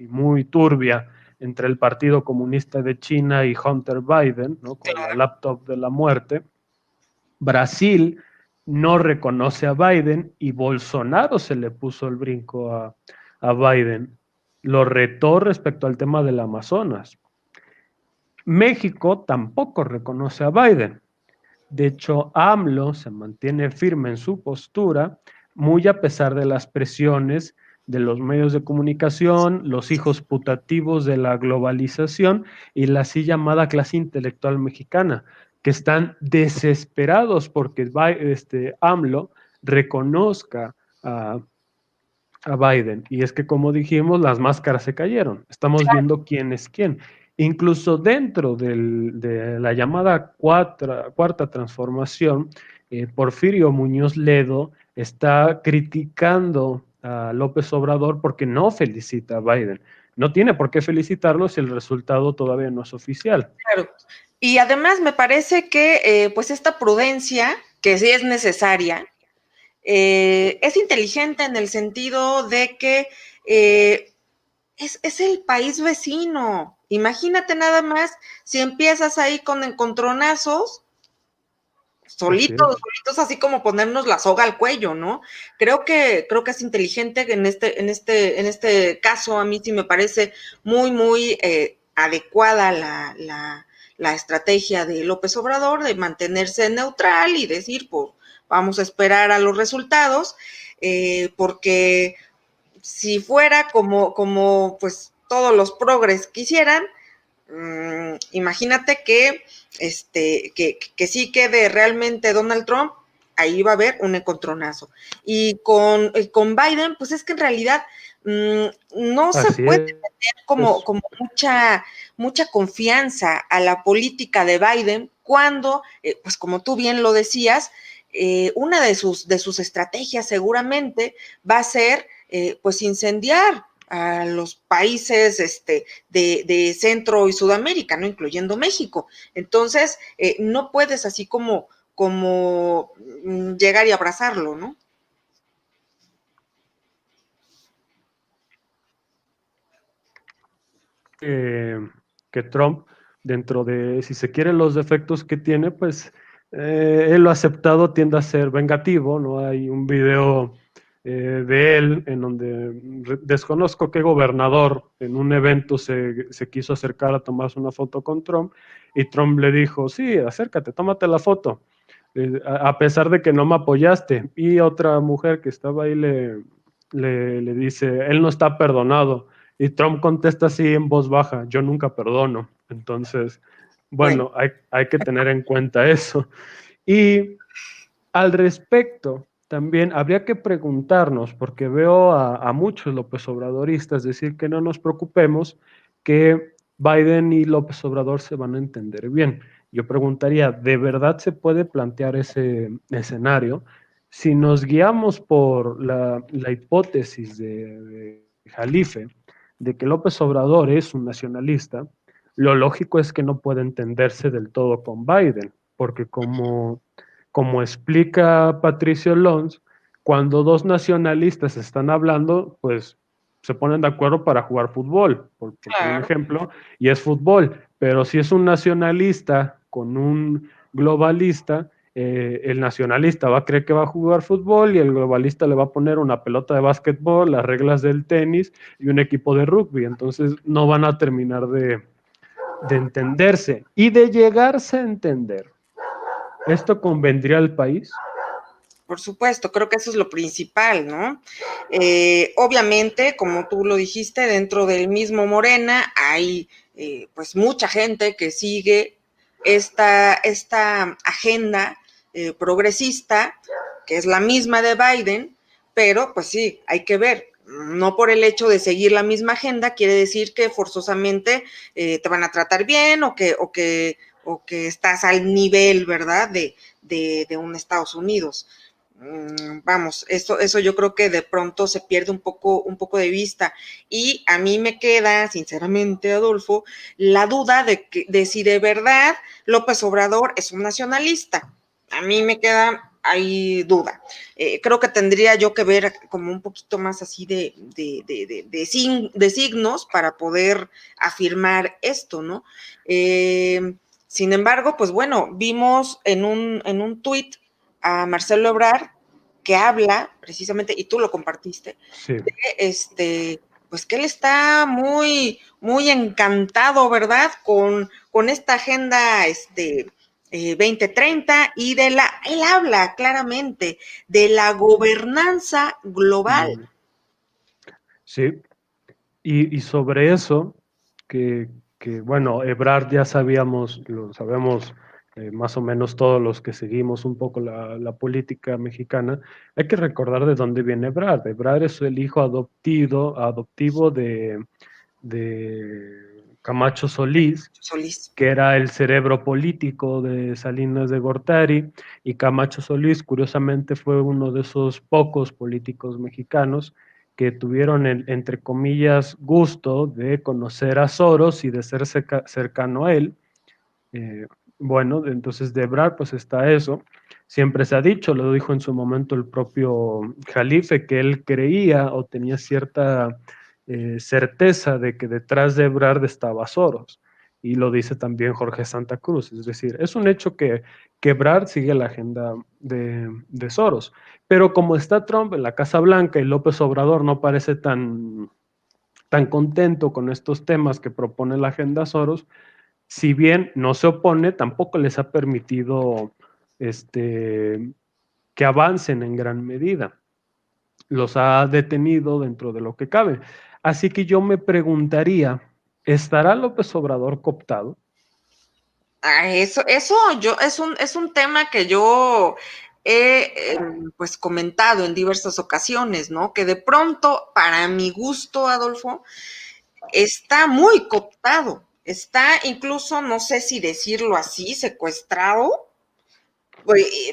muy turbia entre el Partido Comunista de China y Hunter Biden, ¿no? Con la Claro. laptop de la muerte. Brasil no reconoce a Biden y Bolsonaro se le puso el brinco a Biden. Lo retó respecto al tema del Amazonas. México tampoco reconoce a Biden. De hecho, AMLO se mantiene firme en su postura, muy a pesar de las presiones de los medios de comunicación, los hijos putativos de la globalización y la así llamada clase intelectual mexicana, que están desesperados porque AMLO reconozca a Biden. Y es que, como dijimos, las máscaras se cayeron. Estamos viendo quién es quién. Incluso dentro de la llamada cuarta transformación, Porfirio Muñoz Ledo está criticando a López Obrador porque no felicita a Biden. No tiene por qué felicitarlo si el resultado todavía no es oficial. Claro. Y además me parece que pues esta prudencia, que sí es necesaria, es inteligente en el sentido de que es el país vecino. Imagínate nada más si empiezas ahí con encontronazos, Así solitos, es. solitos, así como ponernos la soga al cuello, ¿no? Creo que es inteligente que en este caso a mí sí me parece muy adecuada la estrategia de López Obrador de mantenerse neutral y decir, pues, vamos a esperar a los resultados, porque si fuera como pues todos los progres quisieran, imagínate que sí quede realmente Donald Trump, ahí va a haber un encontronazo. Y con Biden, pues es que en realidad No se Así puede tener es. como mucha confianza a la política de Biden cuando, pues como tú bien lo decías, una de sus estrategias seguramente va a ser pues incendiar a los países de Centro y Sudamérica, ¿no? Incluyendo México. Entonces, no puedes así como llegar y abrazarlo, ¿no? eh, que Trump, dentro de, si se quiere, los defectos que tiene, pues él lo ha aceptado, tiende a ser vengativo, ¿no? Hay un video de él en donde desconozco qué gobernador en un evento se quiso acercar a tomarse una foto con Trump y Trump le dijo, sí, acércate, tómate la foto, a pesar de que no me apoyaste. Y otra mujer que estaba ahí le dice, él no está perdonado. Y Trump contesta así en voz baja, yo nunca perdono. Entonces, Bueno, bueno, hay que tener en cuenta eso. Y al respecto, también habría que preguntarnos, porque veo a muchos López Obradoristas decir que no nos preocupemos, que Biden y López Obrador se van a entender bien. Yo preguntaría, ¿de verdad se puede plantear ese escenario? Si nos guiamos por la hipótesis de Jalife, de que López Obrador es un nacionalista, lo lógico es que no puede entenderse del todo con Biden, porque como explica Patricio Lons, cuando dos nacionalistas están hablando, pues se ponen de acuerdo para jugar fútbol, por poner un claro. ejemplo, y es fútbol. Pero si es un nacionalista con un globalista, el nacionalista va a creer que va a jugar fútbol y el globalista le va a poner una pelota de básquetbol, las reglas del tenis y un equipo de rugby. Entonces no van a terminar de entenderse y de llegarse a entender. ¿Esto convendría al país? Por supuesto, creo que eso es lo principal, ¿no? Obviamente, como tú lo dijiste, dentro del mismo Morena hay pues mucha gente que sigue esta agenda progresista, que es la misma de Biden, pero pues sí, hay que ver, no por el hecho de seguir la misma agenda quiere decir que forzosamente te van a tratar bien o que estás al nivel, ¿verdad? De un Estados Unidos. Vamos, eso yo creo que de pronto se pierde un poco de vista. Y a mí me queda, sinceramente, Adolfo, la duda de si de verdad López Obrador es un nacionalista. A mí me queda ahí duda. Creo que tendría yo que ver como un poquito más así de signos para poder afirmar esto, ¿no? Sin embargo, pues bueno, vimos en un tuit a Marcelo Ebrard, que habla precisamente, y tú lo compartiste, Sí. de pues que él está muy encantado, ¿verdad? Con esta agenda 2030 y él habla claramente de la gobernanza global. Mm, sí. Y sobre eso, que, bueno, Ebrard ya sabíamos, lo sabemos más o menos todos los que seguimos un poco la política mexicana, hay que recordar de dónde viene Ebrard. Ebrard es el hijo adoptivo de Camacho Solís, Solís. que era el cerebro político de Salinas de Gortari, y Camacho Solís, curiosamente, fue uno de esos pocos políticos mexicanos que tuvieron el, entre comillas, gusto de conocer a Soros y de ser cercano a él. Eh, bueno, entonces de Ebrard pues está eso. Siempre se ha dicho, lo dijo en su momento el propio Jalife, que él creía o tenía cierta certeza de que detrás de Ebrard estaba Soros. Y lo dice también Jorge Santa Cruz. Es decir, es un hecho que Ebrard sigue la agenda de Soros. Pero como está Trump en la Casa Blanca y López Obrador no parece tan contento con estos temas que propone la agenda Soros, si bien no se opone, tampoco les ha permitido que avancen en gran medida. Los ha detenido dentro de lo que cabe. Así que yo me preguntaría, ¿estará López Obrador cooptado? Eso es un tema que yo pues comentado en diversas ocasiones, ¿no? Que de pronto, para mi gusto, Adolfo, está muy cooptado, está incluso, no sé si decirlo así, secuestrado,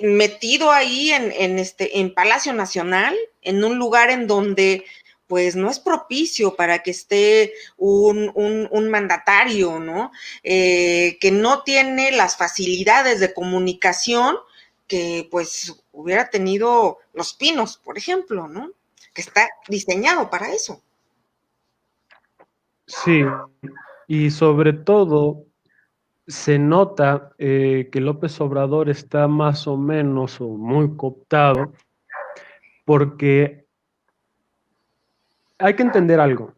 metido ahí en Palacio Nacional, en un lugar en donde pues no es propicio para que esté un mandatario, ¿no? Que no tiene las facilidades de comunicación que pues hubiera tenido Los Pinos, por ejemplo, ¿no? Que está diseñado para eso. Sí, y sobre todo se nota que López Obrador está más o menos o muy cooptado porque hay que entender algo.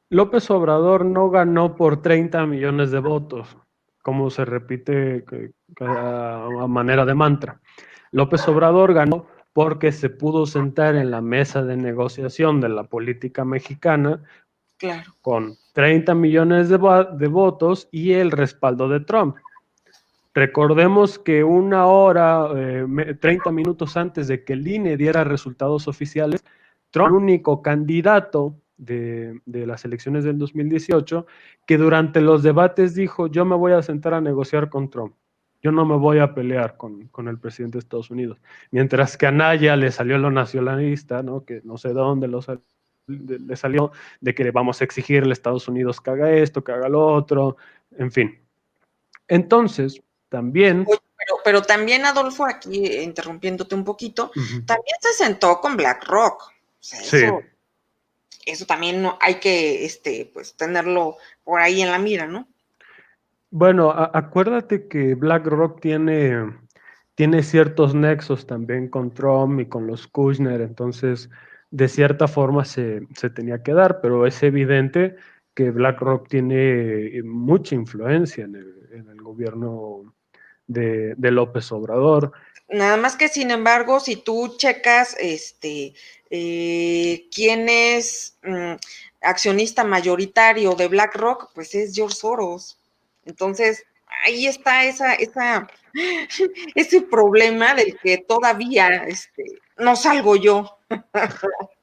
López Obrador no ganó por 30 millones de votos, como se repite a manera de mantra. López Obrador ganó porque se pudo sentar en la mesa de negociación de la política mexicana, claro, con 30 millones de votos y el respaldo de Trump. Recordemos que 1 hora, 30 minutos antes de que el INE diera resultados oficiales, Trump, el único candidato de las elecciones del 2018, que durante los debates dijo, yo me voy a sentar a negociar con Trump, yo no me voy a pelear con el presidente de Estados Unidos. Mientras que a Naya le salió lo nacionalista, ¿no? Que no sé dónde le salió, de que vamos a exigirle a Estados Unidos que haga esto, que haga lo otro, en fin. Entonces, también... Oye, pero también, Adolfo, aquí interrumpiéndote un poquito, también se sentó con BlackRock. O sea, Sí. eso también no, hay que pues, tenerlo por ahí en la mira, ¿no? Bueno, acuérdate que BlackRock tiene ciertos nexos también con Trump y con los Kushner, entonces de cierta forma se tenía que dar, pero es evidente que BlackRock tiene mucha influencia en el gobierno de López Obrador. Nada más que, sin embargo, si tú checas quién es accionista mayoritario de BlackRock, pues es George Soros. Entonces, ahí está ese problema del que todavía no salgo yo.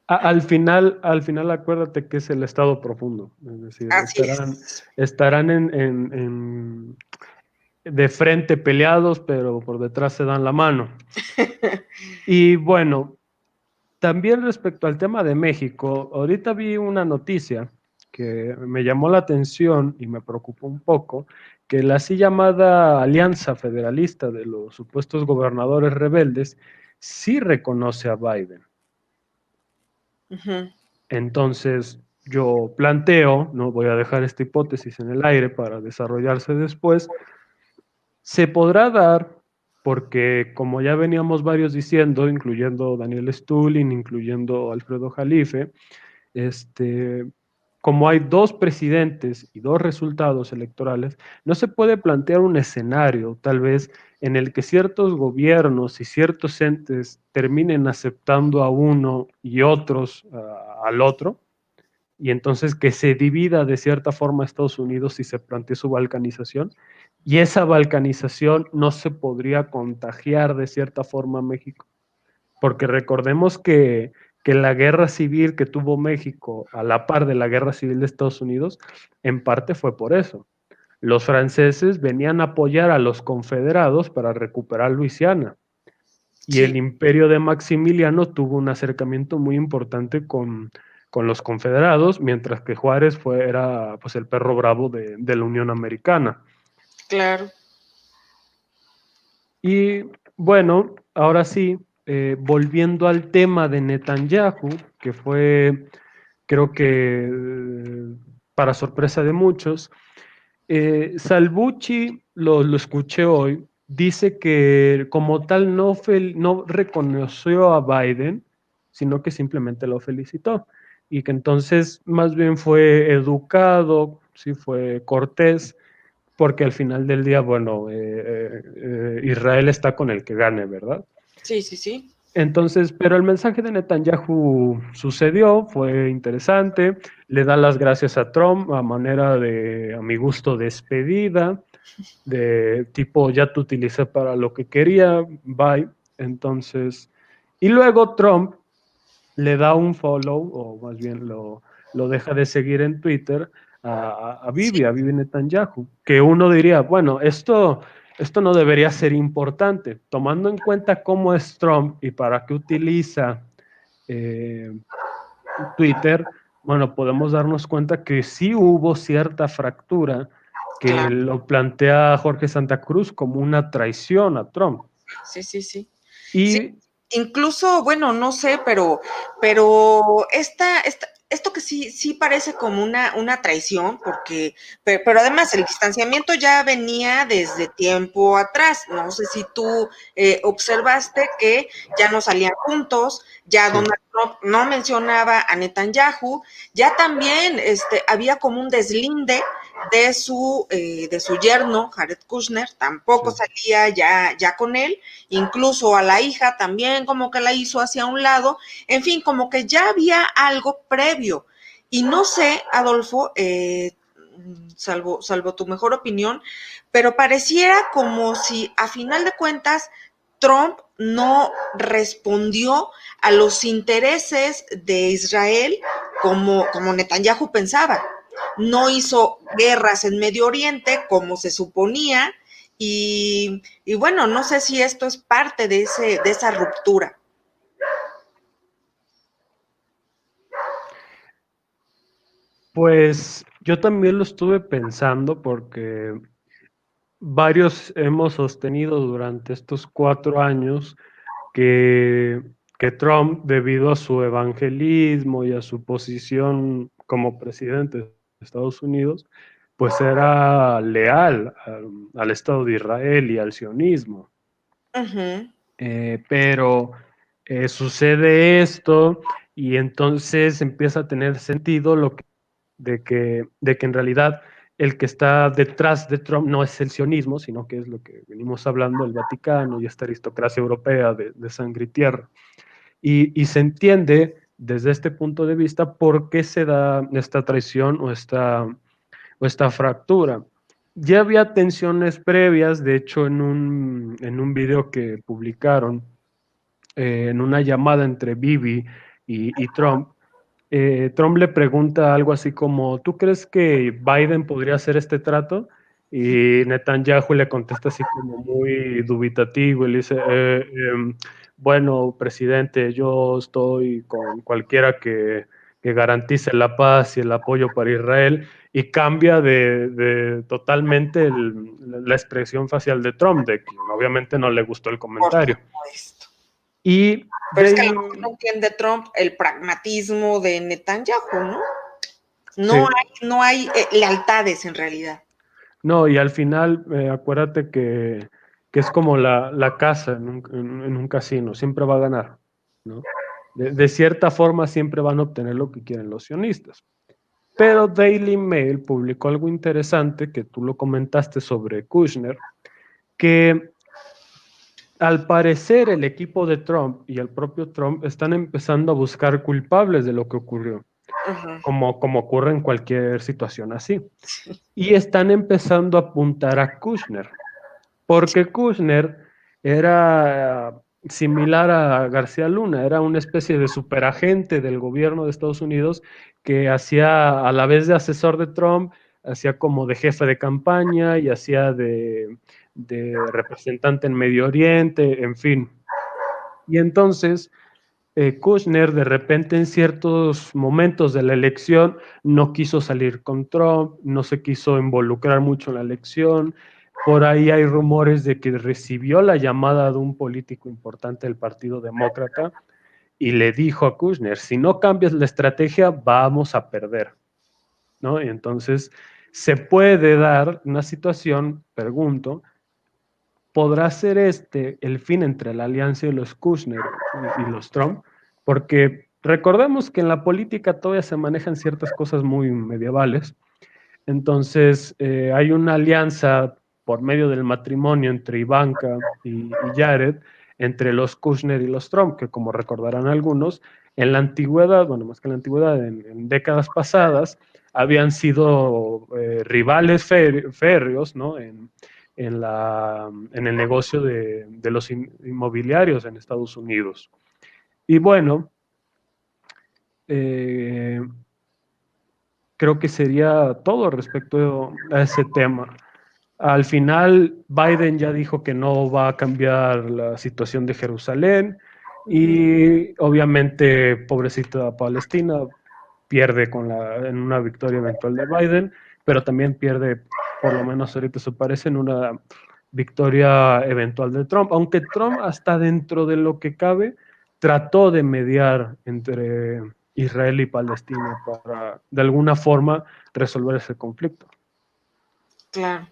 Al final acuérdate que es el estado profundo, es decir, Así es. estarán de frente peleados, pero por detrás se dan la mano. Y bueno, también respecto al tema de México, ahorita vi una noticia que me llamó la atención y me preocupó un poco, que la así llamada Alianza Federalista de los supuestos gobernadores rebeldes sí reconoce a Biden. Entonces, yo planteo, no voy a dejar esta hipótesis en el aire para desarrollarse después, se podrá dar, porque como ya veníamos varios diciendo, incluyendo Daniel Stulin, incluyendo Alfredo Jalife, como hay 2 presidentes y 2 resultados electorales, no se puede plantear un escenario, tal vez, en el que ciertos gobiernos y ciertos entes terminen aceptando a uno y otros al otro, y entonces que se divida de cierta forma Estados Unidos y se plantee su balcanización, y esa balcanización no se podría contagiar de cierta forma a México, porque recordemos que la guerra civil que tuvo México a la par de la guerra civil de Estados Unidos, en parte fue por eso. Los franceses venían a apoyar a los confederados para recuperar Luisiana, y el Sí. imperio de Maximiliano tuvo un acercamiento muy importante con los confederados, mientras que Juárez era pues, el perro bravo de la Unión Americana. Claro. Y bueno, ahora sí, volviendo al tema de Netanyahu, que fue, creo que para sorpresa de muchos, Salvucci, lo escuché hoy, dice que como tal no reconoció a Biden, sino que simplemente lo felicitó. Y que entonces más bien fue educado, sí fue cortés, porque al final del día, bueno, Israel está con el que gane, ¿verdad? Sí, sí, sí. Entonces, pero el mensaje de Netanyahu sucedió, fue interesante, le da las gracias a Trump a manera de, a mi gusto, despedida. de tipo, ya te utilicé para lo que quería, bye. Entonces, y luego Trump le da un follow, o más bien lo deja de seguir en Twitter a Sí, Bibi Netanyahu, que uno diría, bueno, esto no debería ser importante, tomando en cuenta cómo es Trump y para qué utiliza eh, Twitter, bueno, podemos darnos cuenta que sí hubo cierta fractura que claro, lo plantea Jorge Santa Cruz como una traición a Trump. sí, sí, sí. Sí, Y incluso, bueno, no sé, pero esto que sí, sí parece como una traición, porque, pero además el distanciamiento ya venía desde tiempo atrás. No sé si tú observaste que ya no salían juntos, ya sí, Donald Trump no mencionaba a Netanyahu, ya también había como un deslinde de su yerno, Jared Kushner, tampoco sí. salía ya con él, incluso a la hija también como que la hizo hacia un lado, en fin, como que ya había algo previo. Y no sé, Adolfo, salvo tu mejor opinión, pero pareciera como si a final de cuentas Trump no respondió a los intereses de Israel como Netanyahu pensaba. No hizo guerras en Medio Oriente como se suponía, y bueno, no sé si esto es parte de esa ruptura. Pues yo también lo estuve pensando porque varios hemos sostenido durante estos 4 años que, que Trump, debido a su evangelismo y a su posición como presidente de Estados Unidos, pues era leal al Estado de Israel y al sionismo. Ujú. Pero sucede esto y entonces empieza a tener sentido de que en realidad el que está detrás de Trump no es el sionismo, sino que es lo que venimos hablando, el Vaticano y esta aristocracia europea de sangre y tierra. Y se entiende desde este punto de vista por qué se da esta traición o esta fractura. Ya había tensiones previas, de hecho en un video que publicaron, en una llamada entre Bibi y Trump, Trump le pregunta algo así como, ¿tú crees que Biden podría hacer este trato? Y Netanyahu le contesta así como muy dubitativo y le dice, bueno, presidente, yo estoy con cualquiera que garantice la paz y el apoyo para Israel, y cambia de totalmente la expresión facial de Trump, de que obviamente no le gustó el Por comentario. supuesto. Y Pero es que a lo mejor no Daily, entiende Trump el pragmatismo de Netanyahu, ¿no? sí, No hay lealtades en realidad. no, y al final, acuérdate que es como la casa en un casino, siempre va a ganar, ¿no? De cierta forma siempre van a obtener lo que quieren los sionistas. Pero Daily Mail publicó algo interesante que tú lo comentaste sobre Kushner, que al parecer el equipo de Trump y el propio Trump están empezando a buscar culpables de lo que ocurrió, Ujú. como ocurre en cualquier situación así. Y están empezando a apuntar a Kushner, porque Kushner era similar a García Luna, era una especie de superagente del gobierno de Estados Unidos que hacía a la vez de asesor de Trump, hacía como de jefe de campaña y hacía de representante en Medio Oriente, en fin. Y entonces Kushner de repente en ciertos momentos de la elección no quiso salir con Trump, no se quiso involucrar mucho en la elección. Por ahí hay rumores de que recibió la llamada de un político importante del Partido Demócrata y le dijo a Kushner, si no cambias la estrategia, vamos a perder, ¿no? Y entonces se puede dar una situación, pregunto, ¿podrá ser este el fin entre la alianza de los Kushner y los Trump? Porque recordemos que en la política todavía se manejan ciertas cosas muy medievales. Entonces, hay una alianza por medio del matrimonio entre Ivanka y Jared, entre los Kushner y los Trump, que como recordarán algunos, en la antigüedad, bueno, más que en la antigüedad, en décadas pasadas, habían sido rivales férreos, ¿no? En el negocio de los inmobiliarios en Estados Unidos. Y bueno, creo que sería todo respecto a ese tema. Al final, Biden ya dijo que no va a cambiar la situación de Jerusalén y obviamente, pobrecita Palestina, pierde en una victoria eventual de Biden, pero también pierde, por lo menos ahorita se parece, en una victoria eventual de Trump, aunque Trump hasta dentro de lo que cabe trató de mediar entre Israel y Palestina para de alguna forma resolver ese conflicto. Claro,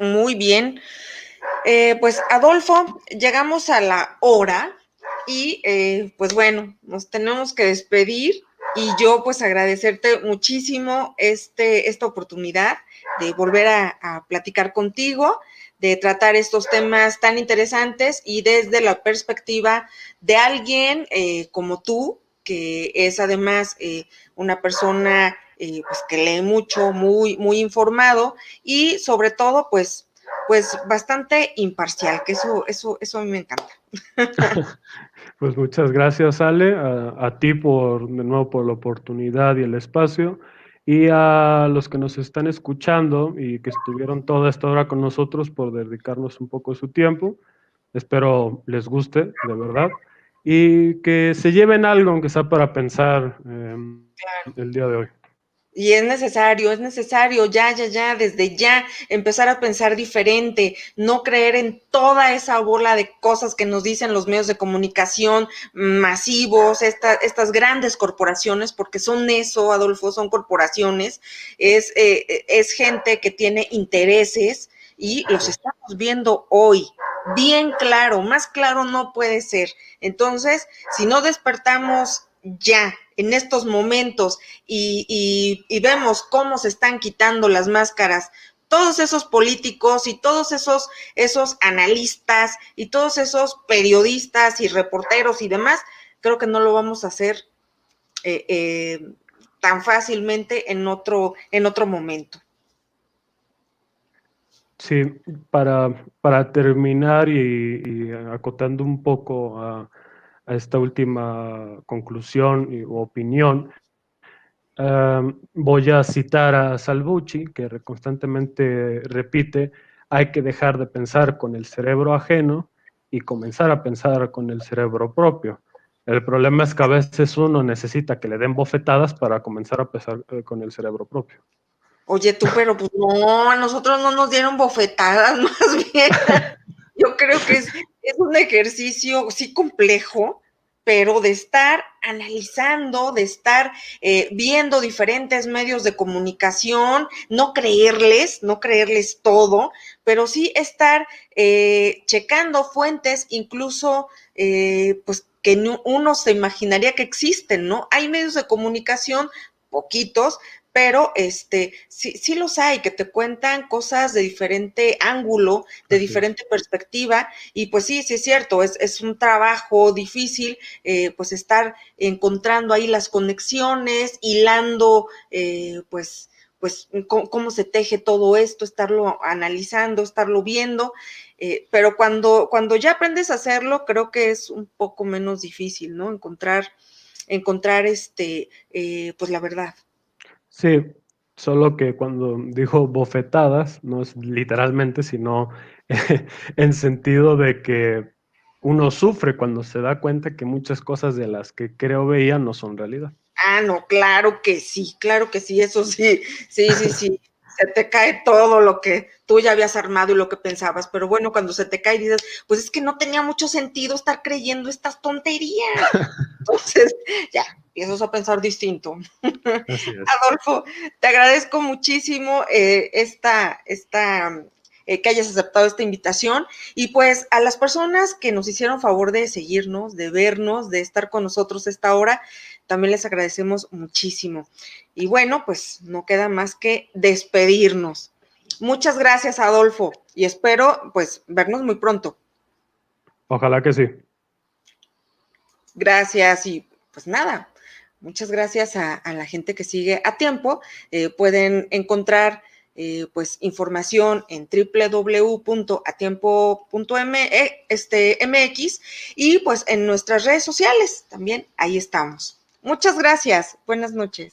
muy bien. Pues Adolfo, llegamos a la hora y pues bueno, nos tenemos que despedir y yo pues agradecerte muchísimo esta oportunidad de volver a platicar contigo, de tratar estos temas tan interesantes y desde la perspectiva de alguien como tú, que es además una persona pues que lee mucho, muy informado y sobre todo pues bastante imparcial, que eso a mí me encanta. Pues muchas gracias, Ale, a ti de nuevo por la oportunidad y el espacio, y a los que nos están escuchando y que estuvieron toda esta hora con nosotros por dedicarnos un poco de su tiempo. Espero les guste, de verdad, y que se lleven algo, aunque sea para pensar el día de hoy. Y es necesario ya, desde ya, empezar a pensar diferente, no creer en toda esa bola de cosas que nos dicen los medios de comunicación masivos, estas grandes corporaciones, porque son eso, Adolfo, son corporaciones, es gente que tiene intereses y los estamos viendo hoy, bien claro, más claro no puede ser. Entonces, si no despertamos ya, en estos momentos, y vemos cómo se están quitando las máscaras todos esos políticos y todos esos analistas y todos esos periodistas y reporteros y demás, creo que no lo vamos a hacer tan fácilmente en otro momento. Sí, para terminar y acotando un poco a esta última conclusión o opinión, voy a citar a Salvucci, que constantemente repite: hay que dejar de pensar con el cerebro ajeno y comenzar a pensar con el cerebro propio. El problema es que a veces uno necesita que le den bofetadas para comenzar a pensar con el cerebro propio. Oye, tú, pero pues no, a nosotros no nos dieron bofetadas, más bien. Yo creo que es un ejercicio, sí, complejo, pero de estar analizando, de estar viendo diferentes medios de comunicación, no creerles todo, pero sí estar checando fuentes, incluso pues que uno se imaginaría que existen, ¿no? Hay medios de comunicación, poquitos, pero sí los hay, que te cuentan cosas de diferente ángulo, de Así es. diferente perspectiva, y pues sí es cierto, es un trabajo difícil, pues estar encontrando ahí las conexiones, hilando, pues cómo se teje todo esto, estarlo analizando, estarlo viendo, pero cuando ya aprendes a hacerlo, creo que es un poco menos difícil, ¿no? Encontrar pues la verdad. Sí, solo que cuando dijo bofetadas, no es literalmente, sino en sentido de que uno sufre cuando se da cuenta que muchas cosas de las que creo veía no son realidad. Ah, no, claro que sí, eso sí, sí. Se te cae todo lo que tú ya habías armado y lo que pensabas, pero bueno, cuando se te cae dices, pues es que no tenía mucho sentido estar creyendo estas tonterías. Entonces, ya, empiezas a pensar distinto. Así es. Adolfo, te agradezco muchísimo que hayas aceptado esta invitación y pues a las personas que nos hicieron favor de seguirnos, de vernos, de estar con nosotros esta hora, también les agradecemos muchísimo. Y bueno, pues no queda más que despedirnos. Muchas gracias, Adolfo, y espero pues vernos muy pronto. Ojalá que sí. Gracias y pues nada, Muchas gracias a la gente que sigue a tiempo. Pueden encontrar pues información en www.atiempo.mx y pues en nuestras redes sociales también ahí estamos. Muchas gracias. Buenas noches.